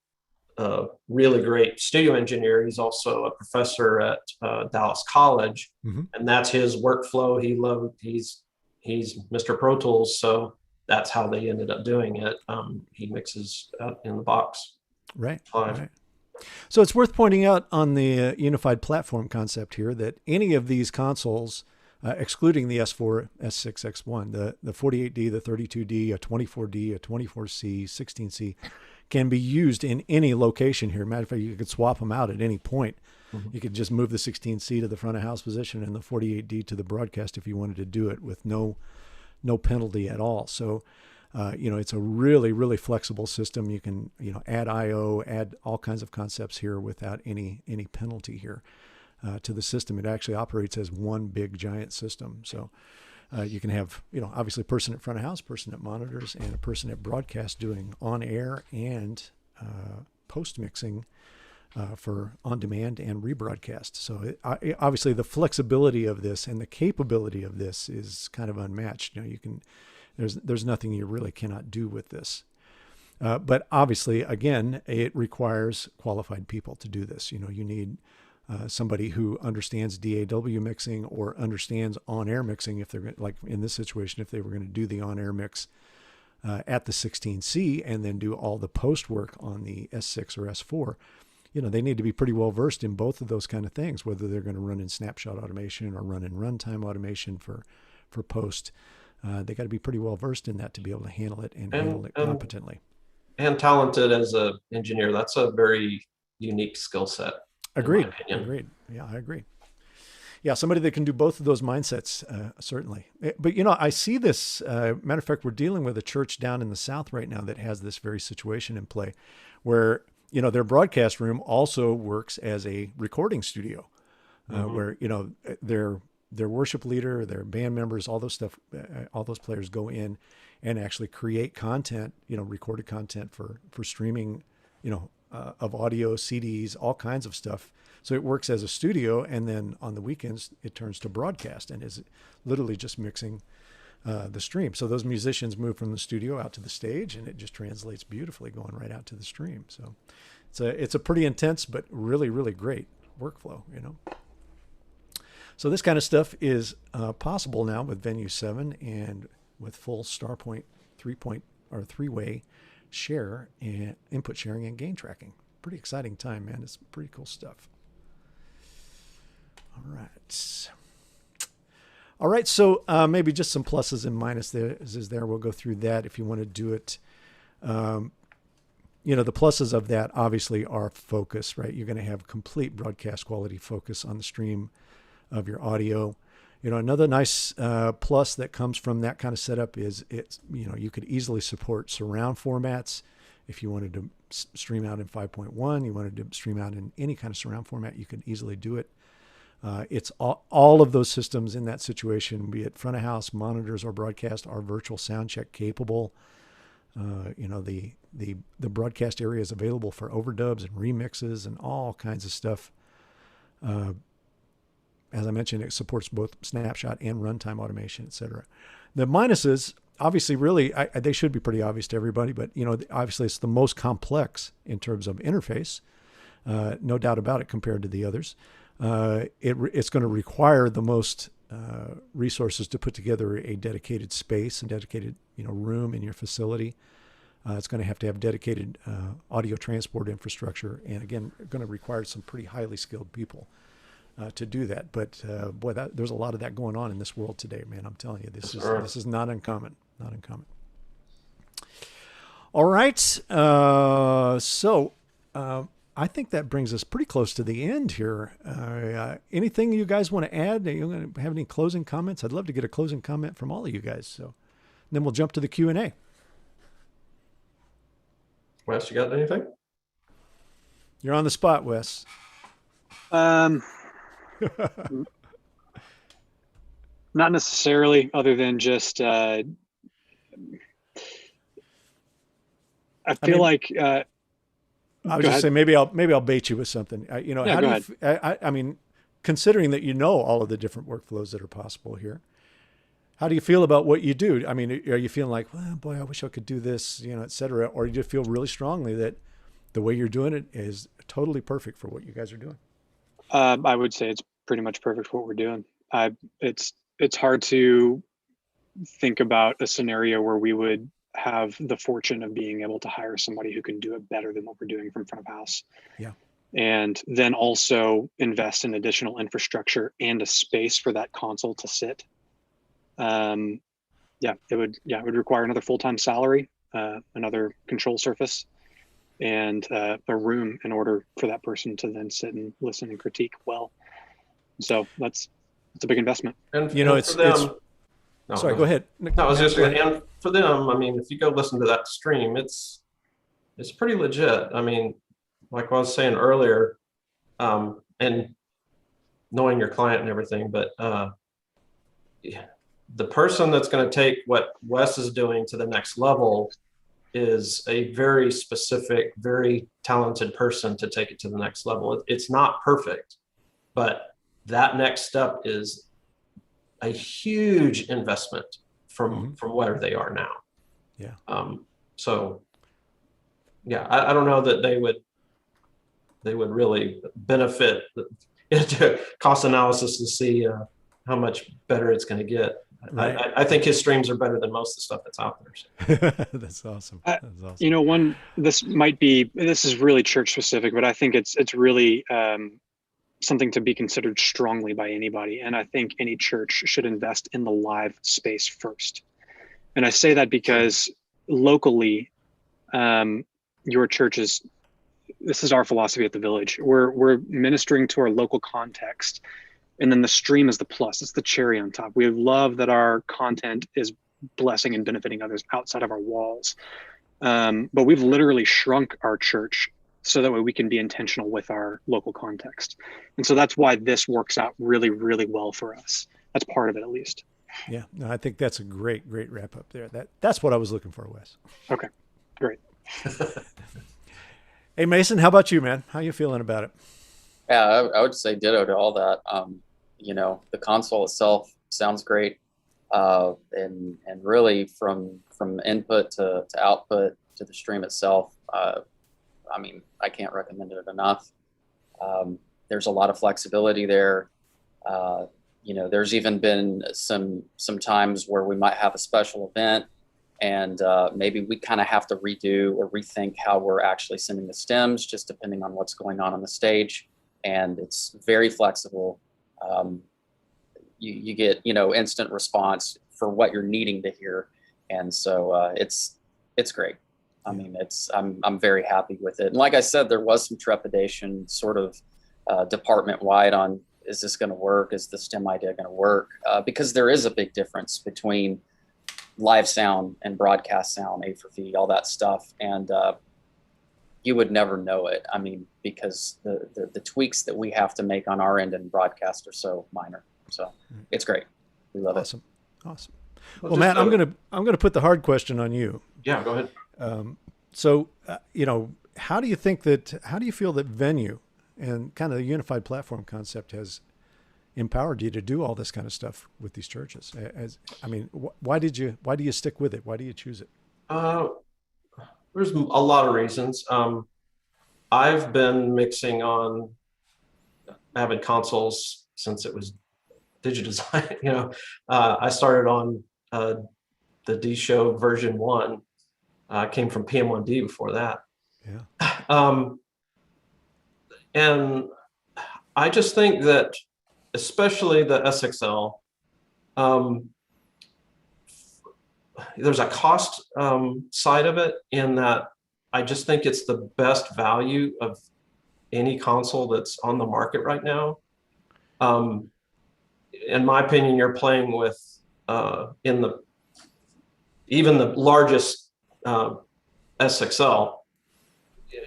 [SPEAKER 2] really great studio engineer. He's also a professor at Dallas College, and that's his workflow. He's Mr. Pro Tools, so that's how they ended up doing it. He mixes out in the box.
[SPEAKER 1] Right. So it's worth pointing out on the unified platform concept here that any of these consoles, excluding the S4, S6, X1, the 48D, the 32D, a 24D, a 24C, 16C, can be used in any location here. Matter of fact, you could swap them out at any point. You could just move the 16C to the front of house position and the 48D to the broadcast if you wanted to do it with no penalty at all. So, it's a really, really flexible system. You can, add IO, add all kinds of concepts here without any penalty here to the system. It actually operates as one big giant system. So you can have, obviously a person at front of house, person at monitors, and a person at broadcast doing on air and post mixing for on demand and rebroadcast. So obviously the flexibility of this and the capability of this is kind of unmatched. There's nothing you really cannot do with this. But obviously, again, it requires qualified people to do this. You need somebody who understands DAW mixing or understands on-air mixing. If they're like in this situation, if they were going to do the on-air mix at the 16C and then do all the post work on the S6 or S4, they need to be pretty well versed in both of those kind of things, whether they're going to run in snapshot automation or run in runtime automation for post. They got to be pretty well versed in that to be able to handle it and handle it competently.
[SPEAKER 2] And talented as an engineer. That's a very unique skill set.
[SPEAKER 1] Agreed. Yeah, I agree. Yeah, somebody that can do both of those mindsets, certainly. But, I see this, matter of fact, we're dealing with a church down in the South right now that has this very situation in play where, their broadcast room also works as a recording studio where, their worship leader, their band members, all those players go in and actually create content, recorded content for streaming, of audio, CDs, all kinds of stuff. So it works as a studio, and then on the weekends it turns to broadcast and is literally just mixing the stream. So those musicians move from the studio out to the stage, and it just translates beautifully going right out to the stream. So it's a pretty intense but really, really great workflow, you know. So this kind of stuff is possible now with Venue 7 and with full StarPoint three-way share and input sharing and gain tracking. Pretty exciting time, man. It's pretty cool stuff. All right. So maybe just some pluses and minuses there. We'll go through that if you want to do it. You know, the pluses of that obviously are focus, right? You're going to have complete broadcast quality focus on the stream of your audio. You know, another nice plus that comes from that kind of setup is you could easily support surround formats. If you wanted to stream out in 5.1, you wanted to stream out in any kind of surround format, you could easily do it. It's all of those systems in that situation, be it front of house, monitors, or broadcast, are virtual sound check capable. You know, the broadcast area is available for overdubs and remixes and all kinds of stuff. As I mentioned, it supports both snapshot and runtime automation, et cetera. The minuses, obviously, really, they should be pretty obvious to everybody, but, you know, obviously it's the most complex in terms of interface, no doubt about it, compared to the others. It's going to require the most resources to put together a dedicated space and dedicated, you know, room in your facility. It's going to have dedicated audio transport infrastructure, and again, going to require some pretty highly skilled people to do that. But boy, there's a lot of that going on in this world today, man. I'm telling you, this is not uncommon. Not uncommon. All right, so I think that brings us pretty close to the end here. Anything you guys want to add? Are you going to have any closing comments? I'd love to get a closing comment from all of you guys. So then we'll jump to the Q&A.
[SPEAKER 2] Wes, you got anything?
[SPEAKER 1] You're on the spot, Wes.
[SPEAKER 3] Not necessarily, other than just I feel like
[SPEAKER 1] I was just saying maybe I'll bait you with something. You know,
[SPEAKER 3] yeah, go ahead.
[SPEAKER 1] I mean, considering that you know all of the different workflows that are possible here, how do you feel about what you do? I mean, are you feeling like, well, boy, I wish I could do this, you know, et cetera, or do you feel really strongly that the way you're doing it is totally perfect for what you guys are doing?
[SPEAKER 3] I would say it's pretty much perfect for what we're doing. It's hard to think about a scenario where we would have the fortune of being able to hire somebody who can do it better than what we're doing from front of house.
[SPEAKER 1] Yeah.
[SPEAKER 3] And then also invest in additional infrastructure and a space for that console to sit. It would require another full-time salary, another control surface, and a room in order for that person to then sit and listen and critique well. So it's a big investment.
[SPEAKER 2] And
[SPEAKER 1] you know,
[SPEAKER 2] and for them,
[SPEAKER 1] sorry, go ahead.
[SPEAKER 2] No, I was just and for them, I mean, if you go listen to that stream, it's pretty legit. I mean, like I was saying earlier, and knowing your client and everything, but the person that's going to take what Wes is doing to the next level is a very specific, very talented person to take it to the next level. It's not perfect, but that next step is a huge investment from where they are now.
[SPEAKER 1] Yeah.
[SPEAKER 2] So yeah, I don't know that they would really benefit into cost analysis to see how much better it's going to get. Right. I think his streams are better than most of the stuff that's out there. So.
[SPEAKER 1] That's awesome. That's awesome.
[SPEAKER 3] You know, this is really church specific, but I think it's really something to be considered strongly by anybody. And I think any church should invest in the live space first. And I say that because locally, your church this is our philosophy at the Village. We're ministering to our local context. And then the stream is the plus. It's the cherry on top. We love that our content is blessing and benefiting others outside of our walls. But we've literally shrunk our church so that way we can be intentional with our local context. And so that's why this works out really, really well for us. That's part of it, at least.
[SPEAKER 1] Yeah, no, I think that's a great wrap up there. That's what I was looking for, Wes.
[SPEAKER 3] Okay, great.
[SPEAKER 1] Hey, Mason, how about you, man? How you feeling about it?
[SPEAKER 4] Yeah, I would say ditto to all that. You know, the console itself sounds great. and really from input to output to the stream itself. I mean, I can't recommend it enough. There's a lot of flexibility there. You know, there's even been some times where we might have a special event, and maybe we kind of have to redo or rethink how we're actually sending the stems, just depending on what's going on the stage. And it's very flexible. You get, you know, instant response for what you're needing to hear, and so it's great. I mean, I'm very happy with it. And like I said, there was some trepidation, sort of department wide, on, is this going to work? Is the stem idea going to work? Because there is a big difference between live sound and broadcast sound, A for V, all that stuff, and you would never know it. I mean, because the tweaks that we have to make on our end in broadcast are so minor. So it's great. We love
[SPEAKER 1] Awesome.
[SPEAKER 4] it.
[SPEAKER 1] Awesome. Well, Matt, I'm gonna put the hard question on you.
[SPEAKER 2] Yeah, go ahead.
[SPEAKER 1] So, you know, how do you feel that Venue and kind of the unified platform concept has empowered you to do all this kind of stuff with these churches? Why do you stick with it? Why do you choose it?
[SPEAKER 2] There's a lot of reasons. I've been mixing on Avid consoles since it was digitized. You know, I started on the D Show version 1. Came from PM1D before that.
[SPEAKER 1] Yeah.
[SPEAKER 2] And I just think that, especially the SXL, there's a cost side of it, in that I just think it's the best value of any console that's on the market right now. In my opinion, you're playing with even the largest SXL.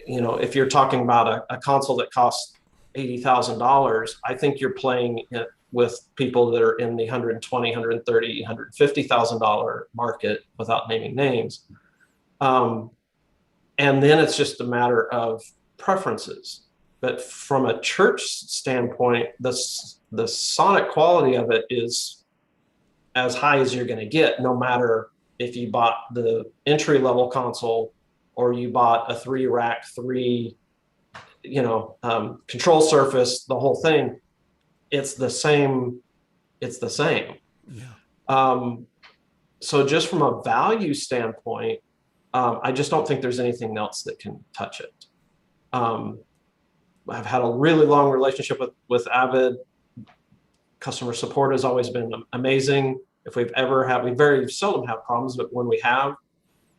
[SPEAKER 2] You know, if you're talking about a console that costs $80,000, I think you're playing it with people that are in the $120,000, $130,000, $150,000 market, without naming names. And then it's just a matter of preferences. But from a church standpoint, the sonic quality of it is as high as you're going to get, no matter if you bought the entry level console or you bought a 3-rack, control surface, the whole thing. It's the same. It's the same. Yeah. So just from a value standpoint, I just don't think there's anything else that can touch it. I've had a really long relationship with Avid. Customer support has always been amazing. If we very seldom have problems, but when we have,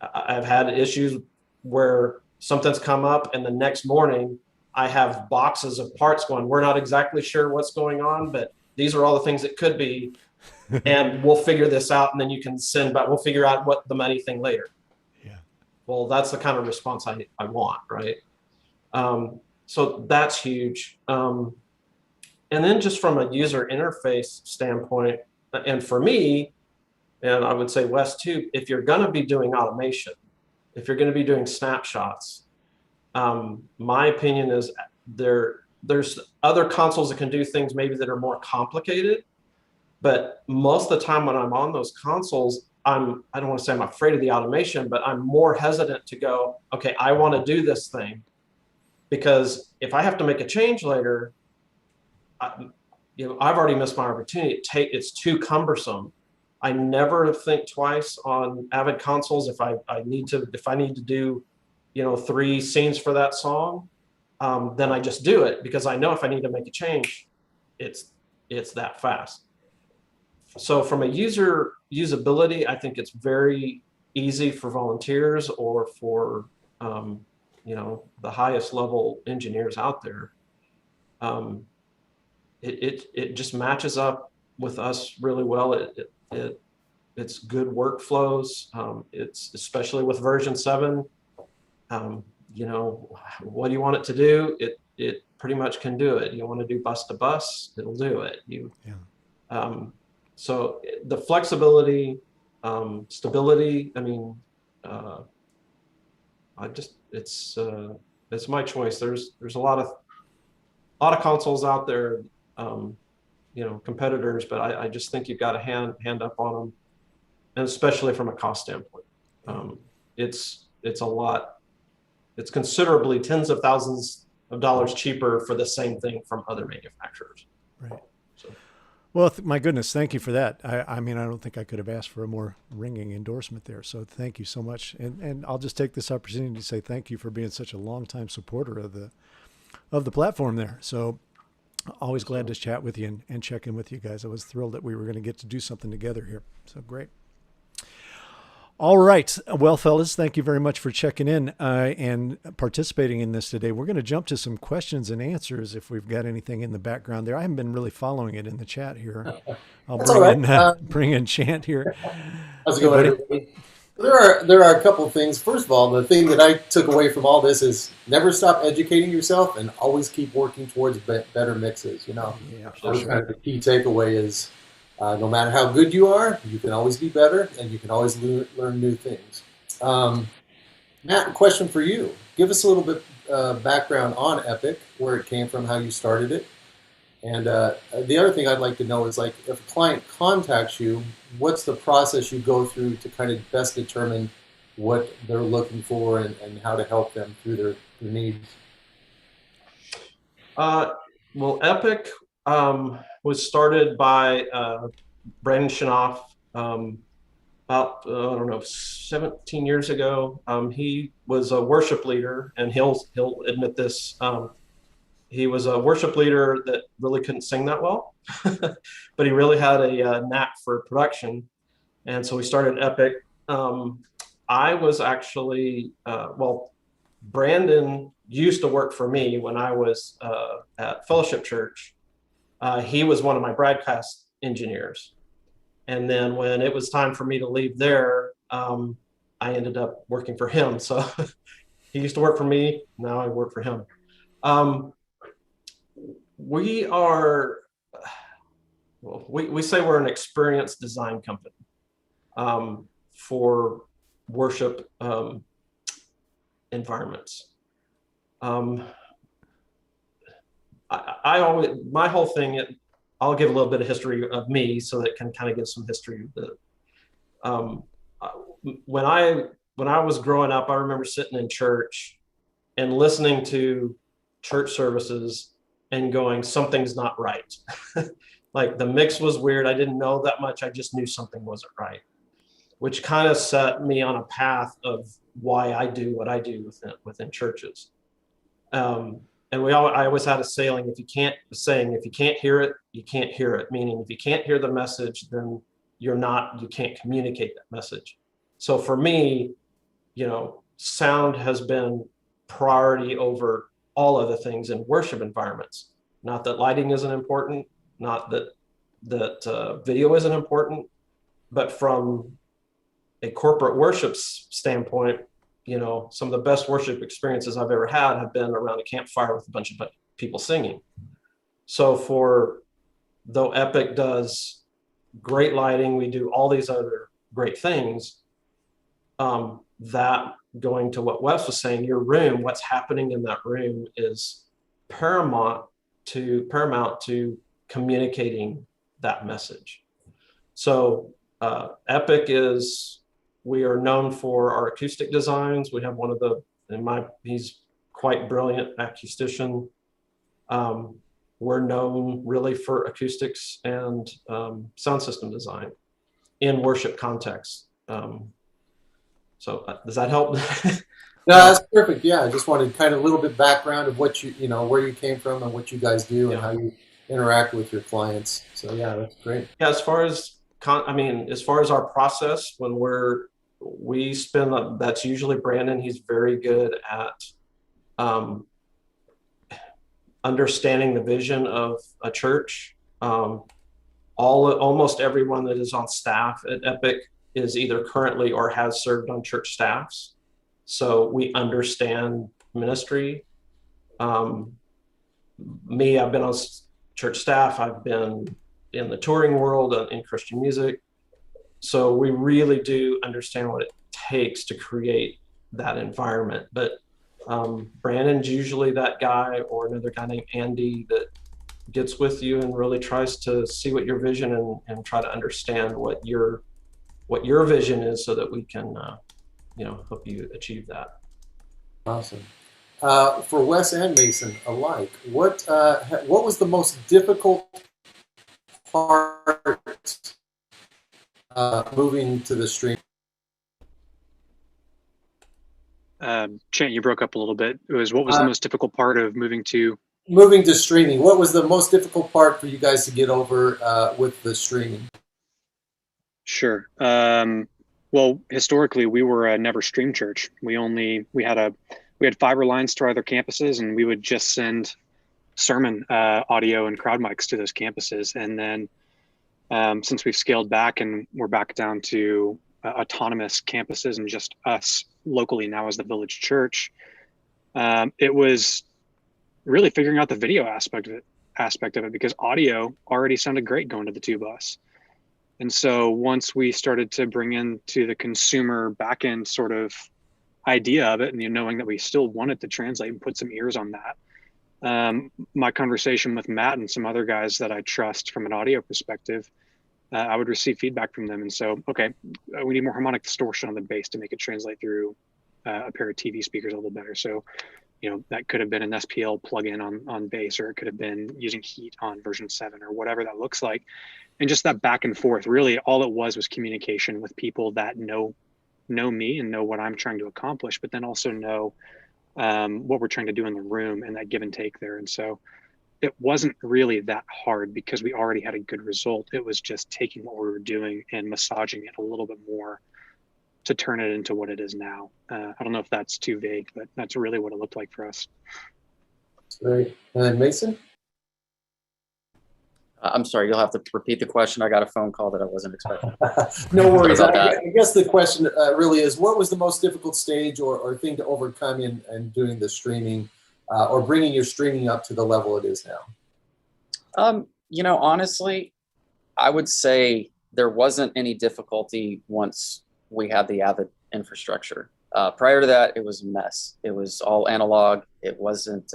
[SPEAKER 2] I've had issues where something's come up and the next morning I have boxes of parts going, we're not exactly sure what's going on, but these are all the things it could be. And we'll figure this out. And then you can we'll figure out what the money thing later.
[SPEAKER 1] Yeah.
[SPEAKER 2] Well, that's the kind of response I want. Right. So that's huge. And then just from a user interface standpoint, and for me, and I would say Wes too, if you're going to be doing automation, if you're going to be doing snapshots, my opinion is there's other consoles that can do things maybe that are more complicated, but most of the time when I'm on those consoles, I don't want to say I'm afraid of the automation, but I'm more hesitant to go, okay, I want to do this thing, because if I have to make a change later, I've already missed my opportunity. It's too cumbersome. I never think twice on Avid consoles. If I need to do, 3 scenes for that song, then I just do it, because I know if I need to make a change, it's that fast. So from a usability, I think it's very easy for volunteers or for the highest level engineers out there. It just matches up with us really well. It's good workflows. It's especially with version 7. What do you want it to do? It pretty much can do it. You want to do bus to bus, it'll do it. So the flexibility, stability. I mean, it's my choice. There's a lot of consoles out there. competitors, but I just think you've got to hand up on them, and especially from a cost standpoint. It's a lot. It's considerably tens of thousands of dollars cheaper for the same thing from other manufacturers.
[SPEAKER 1] Right.
[SPEAKER 2] So.
[SPEAKER 1] Well, my goodness, thank you for that. I mean, I don't think I could have asked for a more ringing endorsement there. So thank you so much. And I'll just take this opportunity to say thank you for being such a longtime supporter of the platform there. So always glad to chat with you and check in with you guys. I was thrilled that we were going to get to do something together here. So great. All right. Well, fellas, thank you very much for checking in and participating in this today. We're going to jump to some questions and answers if we've got anything in the background there. I haven't been really following it in the chat here. I'll bring in Chant here.
[SPEAKER 5] How's it going, everybody? There are a couple of things. First of all, the thing that I took away from all this is never stop educating yourself and always keep working towards better mixes.
[SPEAKER 1] Yeah,
[SPEAKER 5] that's kind of the key takeaway is no matter how good you are, you can always be better and you can always learn new things. Matt, a question for you. Give us a little bit background on Epic, where it came from, how you started it. And the other thing I'd like to know is, like, if a client contacts you, what's the process you go through to kind of best determine what they're looking for and how to help them through their needs?
[SPEAKER 2] Well, Epic was started by Brandon Schenoff about, I don't know, 17 years ago. He was a worship leader, and he'll admit this. He was a worship leader that really couldn't sing that well, but he really had a knack for production. And so we started Epic. I was actually, Brandon used to work for me when I was at Fellowship Church. He was one of my broadcast engineers. And then when it was time for me to leave there, I ended up working for him. So he used to work for me. Now I work for him. We say we're an experienced design company for worship environments. My whole thing, I'll give a little bit of history of me so that it can kind of give some history of the, when I was growing up, I remember sitting in church and listening to church services and going, something's not right. Like the mix was weird. I didn't know that much. I just knew something wasn't right, which kind of set me on a path of why I do what I do within churches. And I always had a saying, if you can't hear it, you can't hear it. Meaning if you can't hear the message, then you can't communicate that message. So for me, sound has been priority over all other things in worship environments. Not that lighting isn't important, not that video isn't important, but from a corporate worship standpoint, some of the best worship experiences I've ever had have been around a campfire with a bunch of people singing. So though Epic does great lighting, we do all these other great things, that going to what Wes was saying, your room, what's happening in that room is paramount to communicating that message. So Epic we are known for our acoustic designs. We have one of he's quite brilliant acoustician. We're known really for acoustics and sound system design in worship context. So does that help?
[SPEAKER 5] No, that's perfect. Yeah, I just wanted kind of a little bit background of what where you came from and what you guys do and how you interact with your clients. So yeah, that's great.
[SPEAKER 2] Yeah, as far as our process, when we spend, that's usually Brandon. He's very good at understanding the vision of a church. Almost everyone that is on staff at Epic is either currently or has served on church staffs. So we understand ministry. Me, I've been on church staff. I've been in the touring world in Christian music. So we really do understand what it takes to create that environment. But Brandon's usually that guy, or another guy named Andy gets with you and really tries to see what your vision and try to understand what your vision is so that we can, help you achieve that.
[SPEAKER 5] Awesome. For Wes and Mason alike, what was the most difficult part moving to the stream?
[SPEAKER 3] Chant, you broke up a little bit. It was, what was the most difficult part of moving to
[SPEAKER 5] streaming? What was the most difficult part for you guys to get over with the streaming?
[SPEAKER 3] Sure. Well, historically, we were a never stream church. We had fiber lines to our other campuses, and we would just send sermon audio and crowd mics to those campuses. And then since we've scaled back and we're back down to autonomous campuses and just us locally now as the village church, it was really figuring out the video aspect of it, because audio already sounded great going to the two bus. And so once we started to bring into the consumer backend sort of idea of it, and knowing that we still wanted to translate and put some ears on that, my conversation with Matt and some other guys that I trust from an audio perspective, I would receive feedback from them. And so, okay, we need more harmonic distortion on the bass to make it translate through a pair of TV speakers a little better. So, that could have been an SPL plugin on bass, or it could have been using Heat on version 7 or whatever that looks like. And just that back and forth, really all it was communication with people that know me and know what I'm trying to accomplish, but then also know what we're trying to do in the room, and that give and take there. And so it wasn't really that hard because we already had a good result. It was just taking what we were doing and massaging it a little bit more to turn it into what it is now. I don't know if that's too vague, but that's really what it looked like for us.
[SPEAKER 5] Great. And Mason?
[SPEAKER 4] I'm sorry, you'll have to repeat the question. I got a phone call that I wasn't expecting.
[SPEAKER 5] No worries.
[SPEAKER 4] Sorry about that.
[SPEAKER 5] I guess the question really is, what was the most difficult stage or thing to overcome in doing the streaming or bringing your streaming up to the level it is now?
[SPEAKER 4] Honestly, I would say there wasn't any difficulty once we had the Avid infrastructure. Prior to that, it was a mess. It was all analog. It wasn't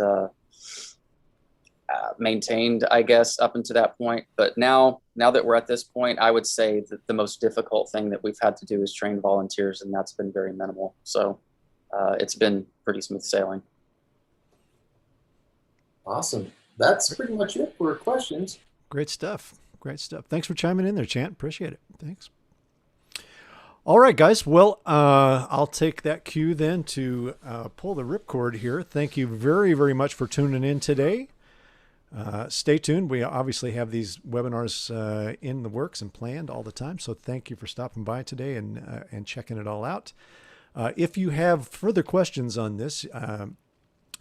[SPEAKER 4] maintained, I guess, up until that point. But now that we're at this point, I would say that the most difficult thing that we've had to do is train volunteers, and that's been very minimal. So it's been pretty smooth sailing.
[SPEAKER 5] Awesome. That's pretty much it for questions.
[SPEAKER 1] Great stuff. Great stuff. Thanks for chiming in there, Chant. Appreciate it. Thanks. All right, guys. Well, I'll take that cue then to pull the ripcord here. Thank you very, very much for tuning in today. Stay tuned. We obviously have these webinars in the works and planned all the time. So thank you for stopping by today and checking it all out. If you have further questions on this,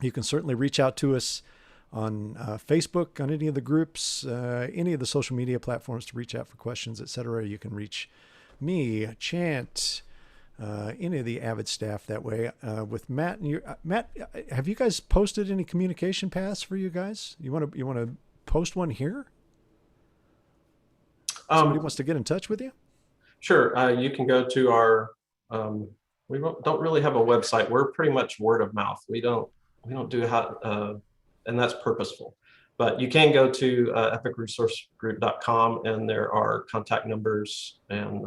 [SPEAKER 1] you can certainly reach out to us on Facebook, on any of the groups, any of the social media platforms to reach out for questions, etc. You can reach me, Chant, any of the Avid staff that way. With Matt and Matt, have you guys posted any communication paths for you guys? You want to post one here? Somebody wants to get in touch with you?
[SPEAKER 2] Sure. You can go to our. We don't really have a website. We're pretty much word of mouth. We don't do how, and that's purposeful. But you can go to epicresourcegroup.com, and there are contact numbers and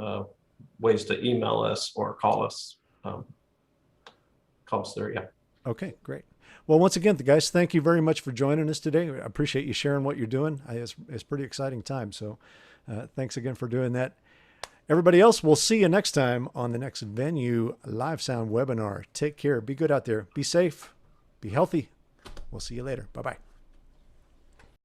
[SPEAKER 2] ways to email us or call us. Call us there, yeah.
[SPEAKER 1] Okay, great. Well, once again, guys, thank you very much for joining us today. I appreciate you sharing what you're doing. It's pretty exciting time. So thanks again for doing that. Everybody else, we'll see you next time on the next Venue Live Sound webinar. Take care. Be good out there. Be safe. Be healthy. We'll see you later. Bye-bye.